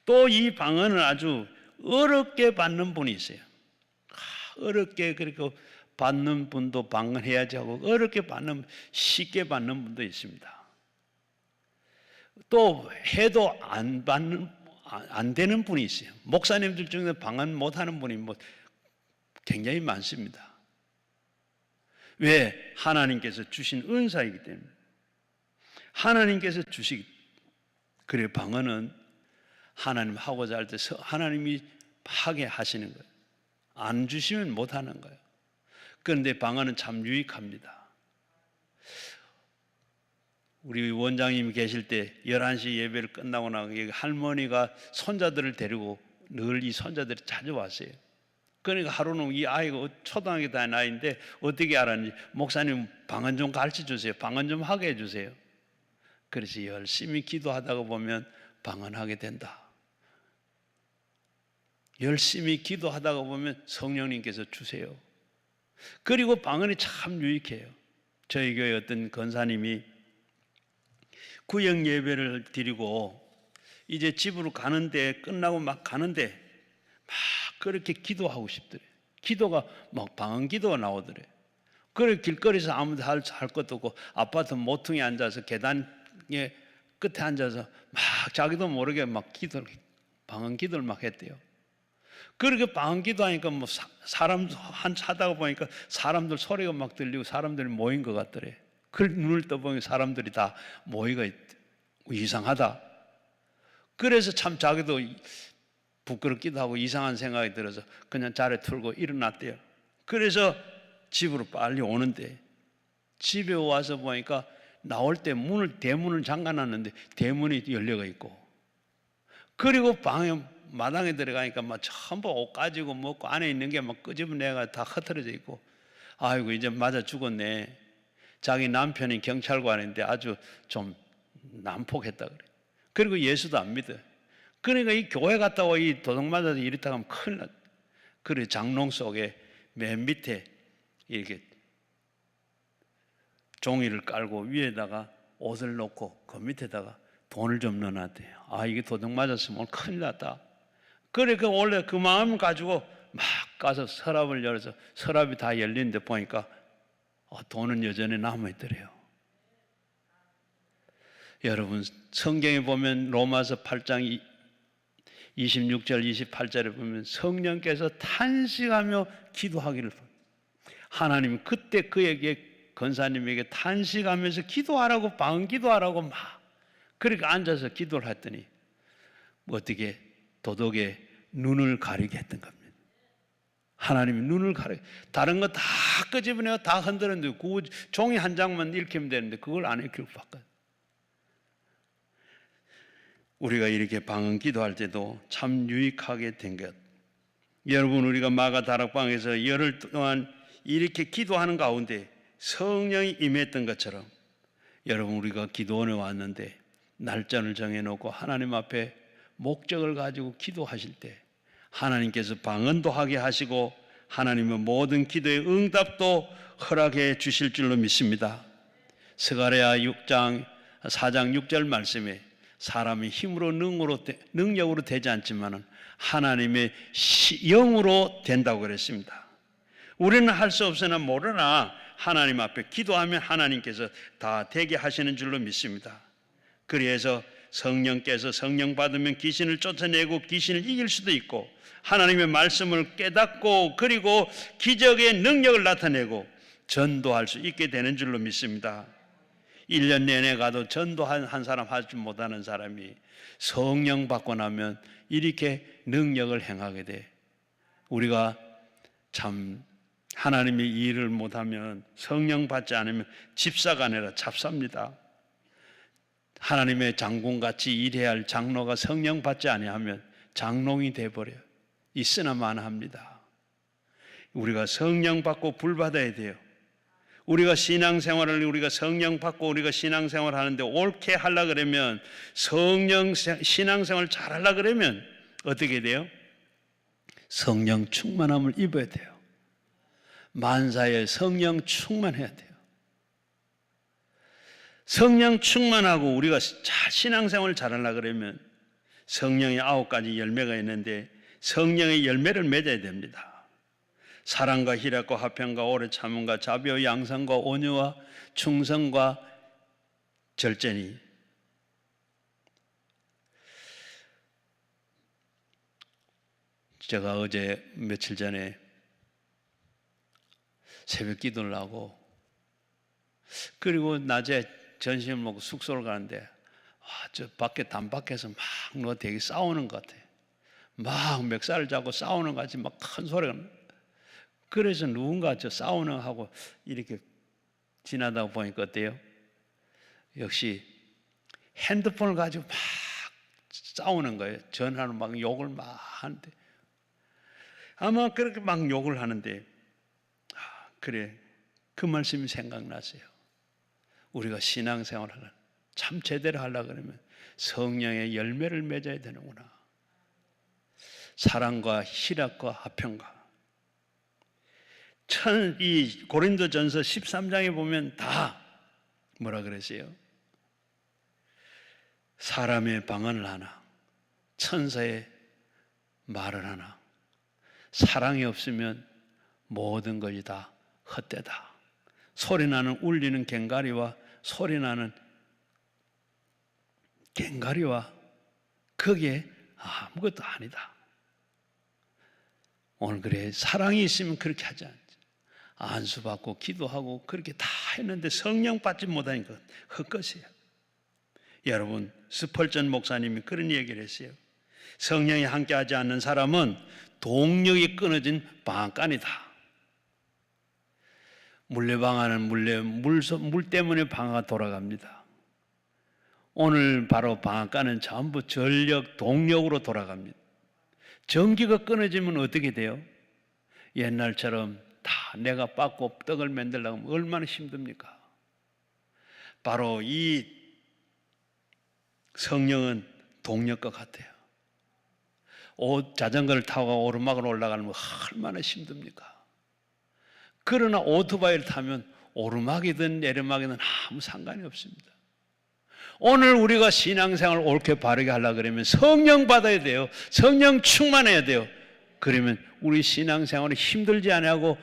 또 이 방언을 아주 어렵게 받는 분이 있어요. 어렵게 그렇게 받는 분도 방언해야지 하고 어렵게 쉽게 받는 분도 있습니다. 또 해도 안 되는 분이 있어요. 목사님들 중에 방언 못하는 분이 굉장히 많습니다. 왜? 하나님께서 주신 은사이기 때문에. 하나님께서 그래 방언은 하나님 하고자 할 때 하나님이 하게 하시는 거예요. 안 주시면 못 하는 거예요. 그런데 방언은 참 유익합니다. 우리 원장님이 계실 때 11시 예배를 끝나고 나서 할머니가 손자들을 데리고 늘 이 손자들이 자주 왔어요. 그러니까 하루는 이 아이가 초등학교 다니는 아이인데 어떻게 알았는지 목사님 방언 좀 가르쳐 주세요. 방언 좀 하게 해주세요. 그래서 열심히 기도하다가 보면 방언하게 된다. 열심히 기도하다가 보면 성령님께서 주세요. 그리고 방언이 참 유익해요. 저희 교회 어떤 권사님이 구역 예배를 드리고 이제 집으로 가는데 끝나고 막 가는데 막 그렇게 기도하고 싶더래. 기도가 막 방언 기도가 나오더래. 그래 길거리에서 아무도 할 것도 없고 아파트 모퉁이에 앉아서 계단에 끝에 앉아서 막 자기도 모르게 막 방언 기도를 막 했대요. 그렇게 방언 기도하니까 사람 하다가 보니까 사람들 소리가 막 들리고 사람들이 모인 것 같더래. 그 눈을 떠보니 사람들이 다 모이가 이상하다. 그래서 참 자기도 부끄럽기도 하고 이상한 생각이 들어서 그냥 자리에 틀고 일어났대요. 그래서 집으로 빨리 오는데 집에 와서 보니까 나올 때 대문을 잠가놨는데 대문이 열려가 있고 그리고 방에 마당에 들어가니까 막 전부 옷 가지고 먹고 안에 있는 게 막 끄집어내가 다 흩어져 있고, 아이고 이제 맞아 죽었네. 자기 남편이 경찰관인데 아주 좀 난폭했다 그래. 그리고 예수도 안 믿어. 그러니까 이 교회 갔다고 이 도둑 맞아서 이랬다가 하면 큰일 났. 그래 장롱 속에 맨 밑에 이렇게 종이를 깔고 위에다가 옷을 놓고 그 밑에다가 돈을 좀 넣어놨대요. 아, 이게 도둑 맞았으면 오늘 큰일 났다. 그러니까 원래 그 마음을 가지고 막 가서 서랍을 열어서 서랍이 다 열리는데 보니까 돈은 여전히 남아있더래요. 여러분, 성경에 보면 로마서 8장 26절 28절에 보면 성령께서 탄식하며 기도하기를, 하나님 그때 그에게 권사님에게 탄식하면서 기도하라고, 방언 기도하라고 막 그렇게 앉아서 기도를 했더니 어떻게 도덕의 눈을 가리게 했던 겁니다. 하나님이 눈을 가리게, 다른 거 다 끄집어내고 다 흔들었는데 그 종이 한 장만 읽히면 되는데 그걸 안 읽히고 바꿔요. 우리가 이렇게 방언 기도할 때도 참 유익하게 된 것. 여러분, 우리가 마가 다락방에서 열흘 동안 이렇게 기도하는 가운데 성령이 임했던 것처럼, 여러분 우리가 기도원에 왔는데 날짜를 정해놓고 하나님 앞에 목적을 가지고 기도하실 때 하나님께서 방언도 하게 하시고 하나님의 모든 기도의 응답도 허락해 주실 줄로 믿습니다. 스가랴 4장 6절 말씀에 사람이 힘으로 능력으로 되지 않지만 하나님의 영으로 된다고 그랬습니다. 우리는 할 수 없으나 모르나 하나님 앞에 기도하면 하나님께서 다 되게 하시는 줄로 믿습니다. 그래서 성령께서 성령 받으면 귀신을 쫓아내고 귀신을 이길 수도 있고, 하나님의 말씀을 깨닫고 그리고 기적의 능력을 나타내고 전도할 수 있게 되는 줄로 믿습니다. 1년 내내 가도 전도 한 사람 하지 못하는 사람이 성령 받고 나면 이렇게 능력을 행하게 돼. 우리가 참 하나님의 일을 못하면, 성령 받지 않으면 집사가 아니라 잡사입니다. 하나님의 장군같이 일해야 할 장로가 성령 받지 아니하면 장롱이 돼버려요. 있으나 마나합니다. 우리가 성령 받고 불 받아야 돼요. 우리가 신앙생활을, 우리가 성령 받고 우리가 신앙생활 하는데 옳게 하려고 그러면, 신앙생활 잘 하려고 그러면 어떻게 돼요? 성령 충만함을 입어야 돼요. 만사에 성령 충만해야 돼요. 성령 충만하고 우리가 신앙생활을 잘하려고 그러면 성령의 9가지 열매가 있는데 성령의 열매를 맺어야 됩니다. 사랑과 희락과 화평과 오래 참음과 자비와 양선과 온유와 충성과 절제니. 제가 어제 며칠 전에 새벽 기도를 하고 그리고 낮에 점심을 먹고 숙소를 가는데 저 밖에 단밖에서 막 되게 싸우는 것 같아. 막 멱살을 잡고 싸우는 것 같이 막 큰 소리가. 그래서 누군가 저 싸우는 하고 이렇게 지나다 보니까 어때요? 역시 핸드폰을 가지고 막 싸우는 거예요. 전화로 막 욕을 막 하는데, 아마 그렇게 막 욕을 하는데, 그래, 그 말씀이 생각나세요. 우리가 신앙생활을 참 제대로 하려고 그러면 성령의 열매를 맺어야 되는구나. 사랑과 희락과 화평과. 이 고린도전서 13장에 보면 다 뭐라 그랬어요? 사람의 방언을 하나, 천사의 말을 하나, 사랑이 없으면 모든 것이 다 헛되다. 소리나는 울리는 꽹과리와 소리나는 꽹과리와 그게 아무것도 아니다. 오늘 그래, 사랑이 있으면 그렇게 하지 않지. 안수받고 기도하고 그렇게 다 했는데 성령 받지 못하니까 헛것이야. 여러분, 스펄전 목사님이 그런 얘기를 했어요. 성령이 함께하지 않는 사람은 동력이 끊어진 방앗간이다. 물레방아는 물 때문에 방아가 돌아갑니다. 오늘 바로 방앗간은 전부 전력, 동력으로 돌아갑니다. 전기가 끊어지면 어떻게 돼요? 옛날처럼 다 내가 빻고 떡을 만들려고 하면 얼마나 힘듭니까? 바로 이 성령은 동력과 같아요. 자전거를 타고 오르막을 올라가면 얼마나 힘듭니까? 그러나 오토바이를 타면 오르막이든 내리막이든 아무 상관이 없습니다. 오늘 우리가 신앙생활을 옳게 바르게 하려고 그러면 성령 받아야 돼요. 성령 충만해야 돼요. 그러면 우리 신앙생활이 힘들지 않냐고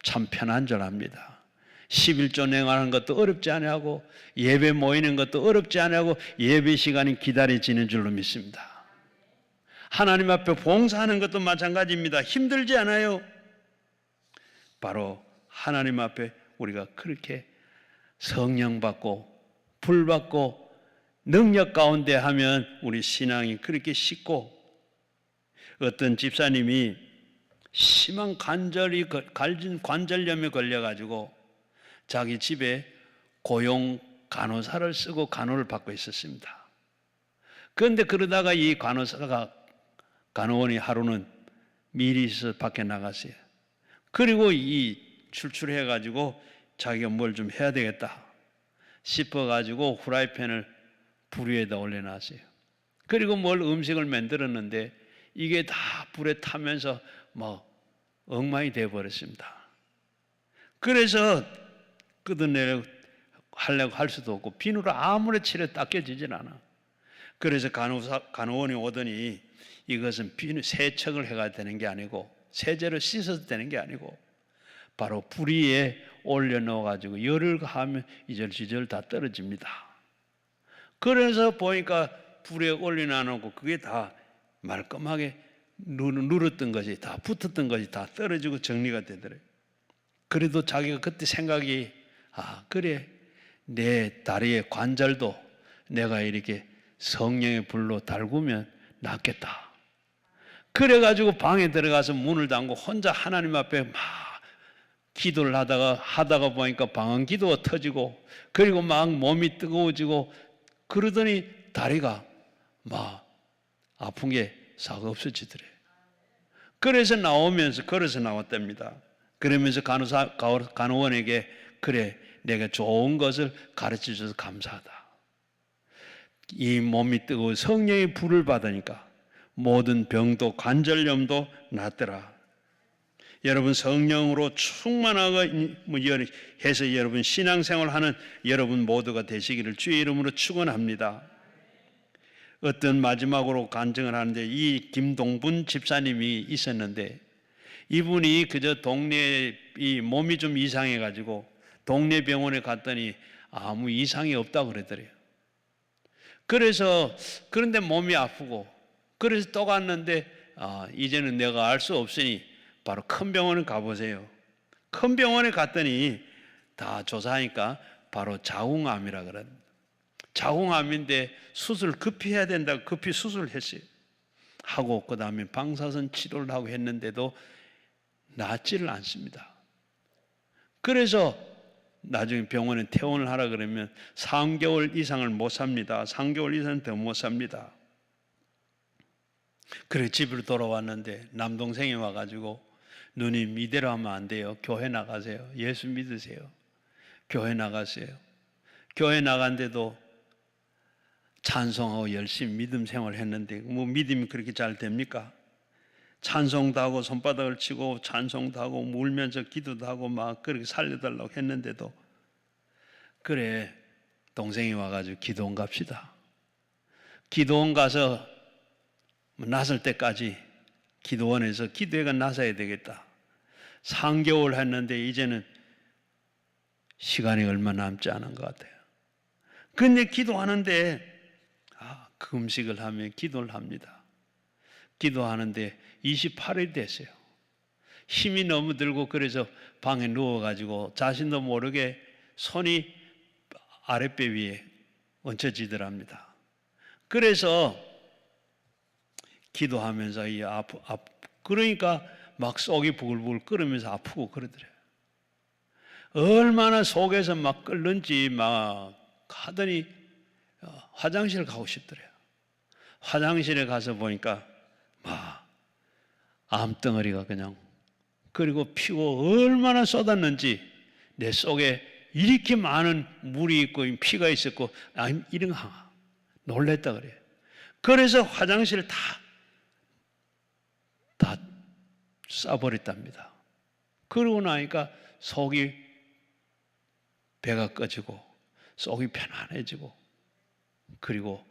참 편한 줄 압니다. 11조 행하는 것도 어렵지 않냐고, 예배 모이는 것도 어렵지 않냐고, 예배 시간이 기다려지는 줄로 믿습니다. 하나님 앞에 봉사하는 것도 마찬가지입니다. 힘들지 않아요. 바로 하나님 앞에 우리가 그렇게 성령 받고 불 받고 능력 가운데 하면 우리 신앙이 그렇게 쉽고, 어떤 집사님이 심한 관절염에 걸려가지고 자기 집에 고용 간호사를 쓰고 간호를 받고 있었습니다. 그런데 그러다가 이 간호원이 하루는 미리 있어서 밖에 나갔어요. 그리고 이 출출해가지고 자기가 뭘 좀 해야 되겠다 싶어가지고 후라이팬을 불 위에다 올려놨어요. 그리고 뭘 음식을 만들었는데 이게 다 불에 타면서 엉망이 되어버렸습니다. 그래서 끄덕내려고 하려고 할 수도 없고 비누로 아무리 칠해 닦여지질 않아. 그래서 간호원이 오더니 이것은 비누 세척을 해가 되는 게 아니고 세제로 씻어도 되는 게 아니고 바로 불 위에 올려놓아가지고 열을 가하면 이절지절 다 떨어집니다. 그래서 보니까 불에 올려놔놓고 그게 다 말끔하게 눌었던 것이 다 붙었던 것이 다 떨어지고 정리가 되더래요. 그래도 자기가 그때 생각이 그래 내 다리의 관절도 내가 이렇게 성령의 불로 달구면 낫겠다. 그래가지고 방에 들어가서 문을 닫고 혼자 하나님 앞에 막 기도를 하다가 보니까 방언 기도가 터지고 그리고 막 몸이 뜨거워지고 그러더니 다리가 막 아픈 게 싹 없어지더래. 그래서 나오면서 걸어서 나왔답니다. 그러면서 간호원에게 그래 내가 좋은 것을 가르쳐 줘서 감사하다. 이 몸이 뜨거워 성령의 불을 받으니까 모든 병도 관절염도 낫더라. 여러분 성령으로 충만하고 해서 여러분 신앙생활하는 여러분 모두가 되시기를 주의 이름으로 축원합니다. 어떤 마지막으로 간증을 하는데 이 김동분 집사님이 있었는데 이분이 그저 동네에 이 몸이 좀 이상해가지고 동네 병원에 갔더니 아무 이상이 없다고 그러더래요. 그런데 몸이 아프고 그래서 또 갔는데 이제는 내가 알 수 없으니 바로 큰 병원에 가보세요. 큰 병원에 갔더니 다 조사하니까 바로 자궁암이라 그러는. 자궁암인데 수술 급히 해야 된다고 급히 수술을 했어요. 하고 그 다음에 방사선 치료를 하고 했는데도 낫지를 않습니다. 그래서 나중에 병원에 퇴원을 하라 그러면 3개월 이상을 못 삽니다. 3개월 이상은 더 못 삽니다. 그래 집으로 돌아왔는데 남동생이 와가지고 누님 이대로 하면 안 돼요. 교회 나가세요. 예수 믿으세요. 교회 나가세요. 교회 나간데도 찬송하고 열심히 믿음 생활을 했는데 믿음이 그렇게 잘 됩니까? 찬송도 하고 손바닥을 치고 찬송도 하고 울면서 기도도 하고 막 그렇게 살려달라고 했는데도 그래 동생이 와가지고 기도원 갑시다. 기도원 가서 나설 때까지 기도원에서 기도회가 나서야 되겠다. 3개월 했는데 이제는 시간이 얼마 남지 않은 것 같아요. 근데 기도하는데 금식을 하면 기도를 합니다. 기도하는데 28일 됐어요. 힘이 너무 들고 그래서 방에 누워가지고 자신도 모르게 손이 아랫배 위에 얹혀지더랍니다. 그래서 기도하면서 그러니까 막 속이 부글부글 끓으면서 아프고 그러더래요. 얼마나 속에서 막 끓는지 막 하더니 화장실 가고 싶더래요. 화장실에 가서 보니까 막 암덩어리가 그냥, 그리고 피고 얼마나 쏟았는지 내 속에 이렇게 많은 물이 있고 피가 있었고 이런 놀랬다 그래요. 그래서 화장실을 다 쏴버렸답니다. 그러고 나니까 속이, 배가 꺼지고 속이 편안해지고, 그리고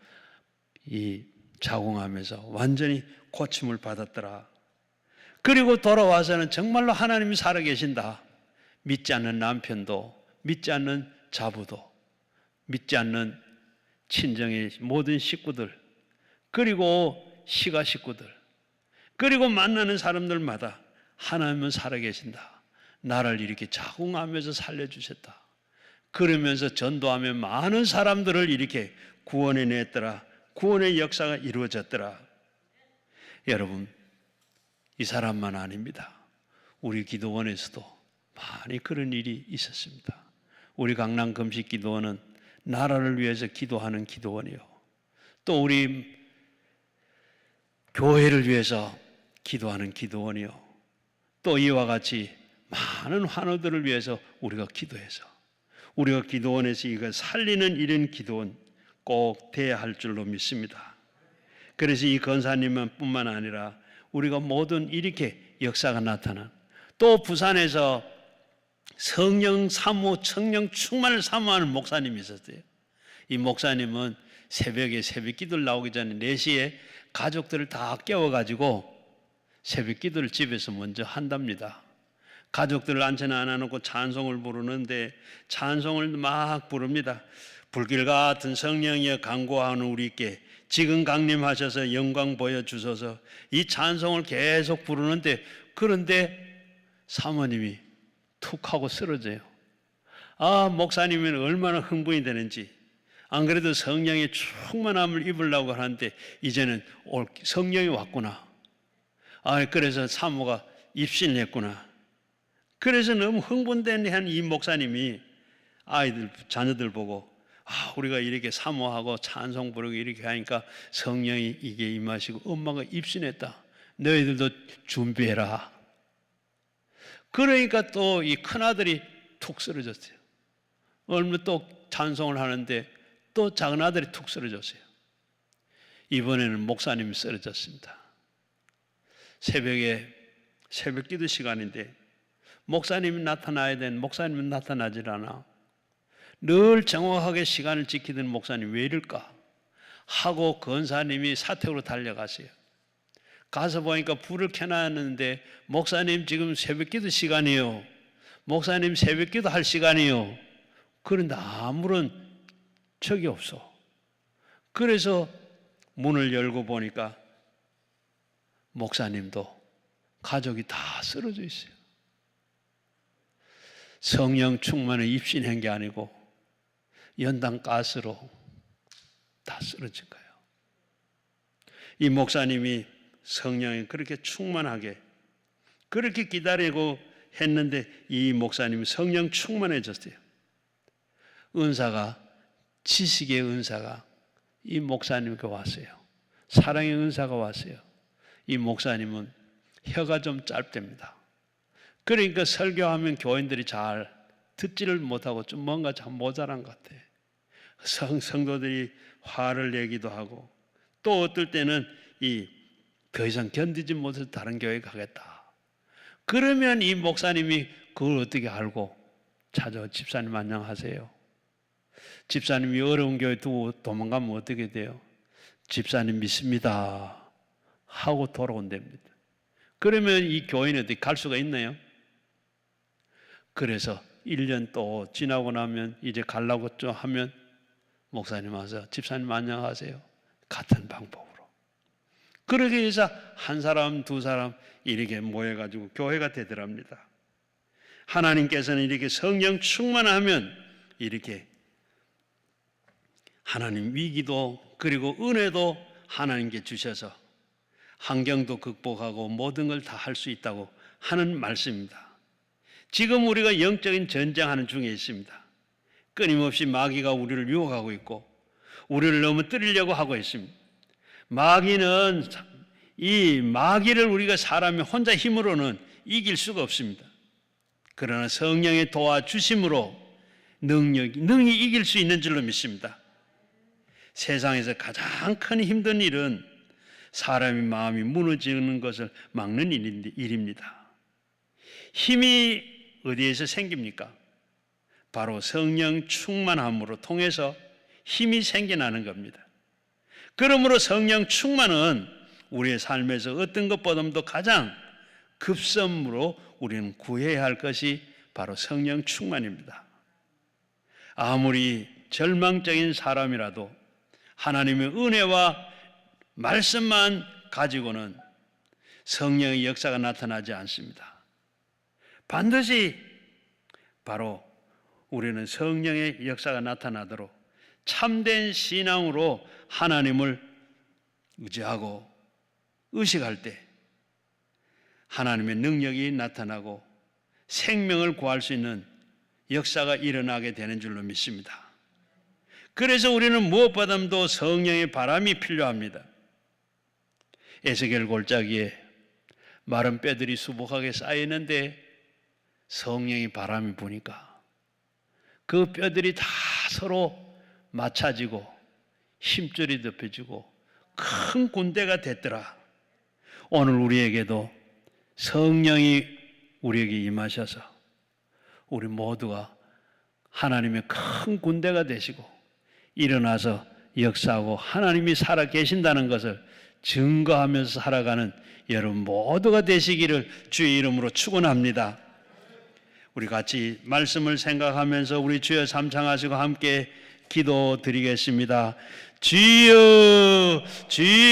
이 자궁하면서 완전히 고침을 받았더라. 그리고 돌아와서는 정말로 하나님이 살아계신다. 믿지 않는 남편도, 믿지 않는 자부도, 믿지 않는 친정의 모든 식구들, 그리고 시가 식구들, 그리고 만나는 사람들마다 하나님은 살아계신다. 나를 이렇게 자궁하면서 살려주셨다. 그러면서 전도하며 많은 사람들을 이렇게 구원해냈더라. 구원의 역사가 이루어졌더라. 여러분, 이 사람만 아닙니다. 우리 기도원에서도 많이 그런 일이 있었습니다. 우리 강남 금식 기도원은 나라를 위해서 기도하는 기도원이요, 또 우리 교회를 위해서 기도하는 기도원이요, 또 이와 같이 많은 환우들을 위해서 우리가 기도해서, 우리가 기도원에서 이걸 살리는 이런 기도원 꼭 돼야 할 줄로 믿습니다. 그래서 이 권사님은 뿐만 아니라 우리가 모든 이렇게 역사가 나타난, 또 부산에서 성령 사모, 성령 충만을 사모하는 목사님이 있었어요. 이 목사님은 새벽에 새벽 기도를 나오기 전에 4시에 가족들을 다 깨워가지고 새벽 기도를 집에서 먼저 한답니다. 가족들을 앉혀놔 놓고 찬송을 부르는데 찬송을 막 부릅니다. 불길 같은 성령이여 간구하는 우리께 지금 강림하셔서 영광 보여주소서. 이 찬송을 계속 부르는데, 그런데 사모님이 툭 하고 쓰러져요. 목사님은 얼마나 흥분이 되는지. 안 그래도 성령의 충만함을 입으려고 하는데 이제는 성령이 왔구나. 그래서 사모가 입신을 했구나. 그래서 너무 흥분된 한 이 목사님이 자녀들 보고, 우리가 이렇게 사모하고 찬송 부르고 이렇게 하니까 성령이 이게 임하시고 엄마가 입신했다. 너희들도 준비해라. 그러니까 또 이 큰아들이 툭 쓰러졌어요. 얼마 또 찬송을 하는데 또 작은아들이 툭 쓰러졌어요. 이번에는 목사님이 쓰러졌습니다. 새벽에 새벽 기도 시간인데 목사님이 나타나야 되는 목사님은 나타나질 않아. 늘 정확하게 시간을 지키던 목사님 왜 이럴까 하고 권사님이 사택으로 달려가세요. 가서 보니까 불을 켜놨는데 목사님 지금 새벽기도 시간이에요. 목사님 새벽기도 할 시간이에요. 그런데 아무런 적이 없어. 그래서 문을 열고 보니까 목사님도 가족이 다 쓰러져 있어요. 성령 충만에 입신한 게 아니고 연단 가스로 다 쓰러진 거예요. 이 목사님이 성령에 그렇게 충만하게 그렇게 기다리고 했는데 이 목사님이 성령 충만해졌어요. 은사가, 지식의 은사가 이 목사님께 왔어요. 사랑의 은사가 왔어요. 이 목사님은 혀가 좀 짧답니다. 그러니까 설교하면 교인들이 잘 듣지를 못하고 좀 뭔가 참 모자란 것 같아요. 성도들이 화를 내기도 하고 또 어떨 때는 더 이상 견디지 못해서 다른 교회 가겠다. 그러면 이 목사님이 그걸 어떻게 알고 찾아와 집사님 안녕하세요. 집사님이 어려운 교회 두고 도망가면 어떻게 돼요? 집사님 믿습니다 하고 돌아온답니다. 그러면 이 교인이 어디 갈 수가 있나요? 그래서 1년 또 지나고 나면 이제 가려고 좀 하면 목사님 와서 집사님 안녕하세요. 같은 방법으로. 그러기 위해서 한 사람 두 사람 이렇게 모여가지고 교회가 되더랍니다. 하나님께서는 이렇게 성령 충만하면 이렇게 하나님 위기도 그리고 은혜도 하나님께 주셔서 환경도 극복하고 모든 걸 다 할 수 있다고 하는 말씀입니다. 지금 우리가 영적인 전쟁하는 중에 있습니다. 끊임없이 마귀가 우리를 유혹하고 있고 우리를 넘어뜨리려고 하고 있습니다. 마귀는 이 마귀를 우리가 사람이 혼자 힘으로는 이길 수가 없습니다. 그러나 성령의 도와주심으로 능히 이길 수 있는 줄로 믿습니다. 세상에서 가장 큰 힘든 일은 사람의 마음이 무너지는 것을 막는 일입니다. 힘이 어디에서 생깁니까? 바로 성령 충만함으로 통해서 힘이 생겨나는 겁니다. 그러므로 성령 충만은 우리의 삶에서 어떤 것보다도 가장 급선무로 우리는 구해야 할 것이 바로 성령 충만입니다. 아무리 절망적인 사람이라도 하나님의 은혜와 말씀만 가지고는 성령의 역사가 나타나지 않습니다. 반드시 바로 우리는 성령의 역사가 나타나도록 참된 신앙으로 하나님을 의지하고 의식할 때 하나님의 능력이 나타나고 생명을 구할 수 있는 역사가 일어나게 되는 줄로 믿습니다. 그래서 우리는 무엇보다도 성령의 바람이 필요합니다. 에스겔 골짜기에 마른 뼈들이 수북하게 쌓이는데 성령의 바람이 부니까 그 뼈들이 다 서로 맞춰지고 힘줄이 덮여지고 큰 군대가 됐더라. 오늘 우리에게도 성령이 우리에게 임하셔서 우리 모두가 하나님의 큰 군대가 되시고 일어나서 역사하고 하나님이 살아 계신다는 것을 증거하면서 살아가는 여러분 모두가 되시기를 주의 이름으로 축원합니다. 우리 같이 말씀을 생각하면서 우리 주여 삼창하시고 함께 기도드리겠습니다. 주여 주여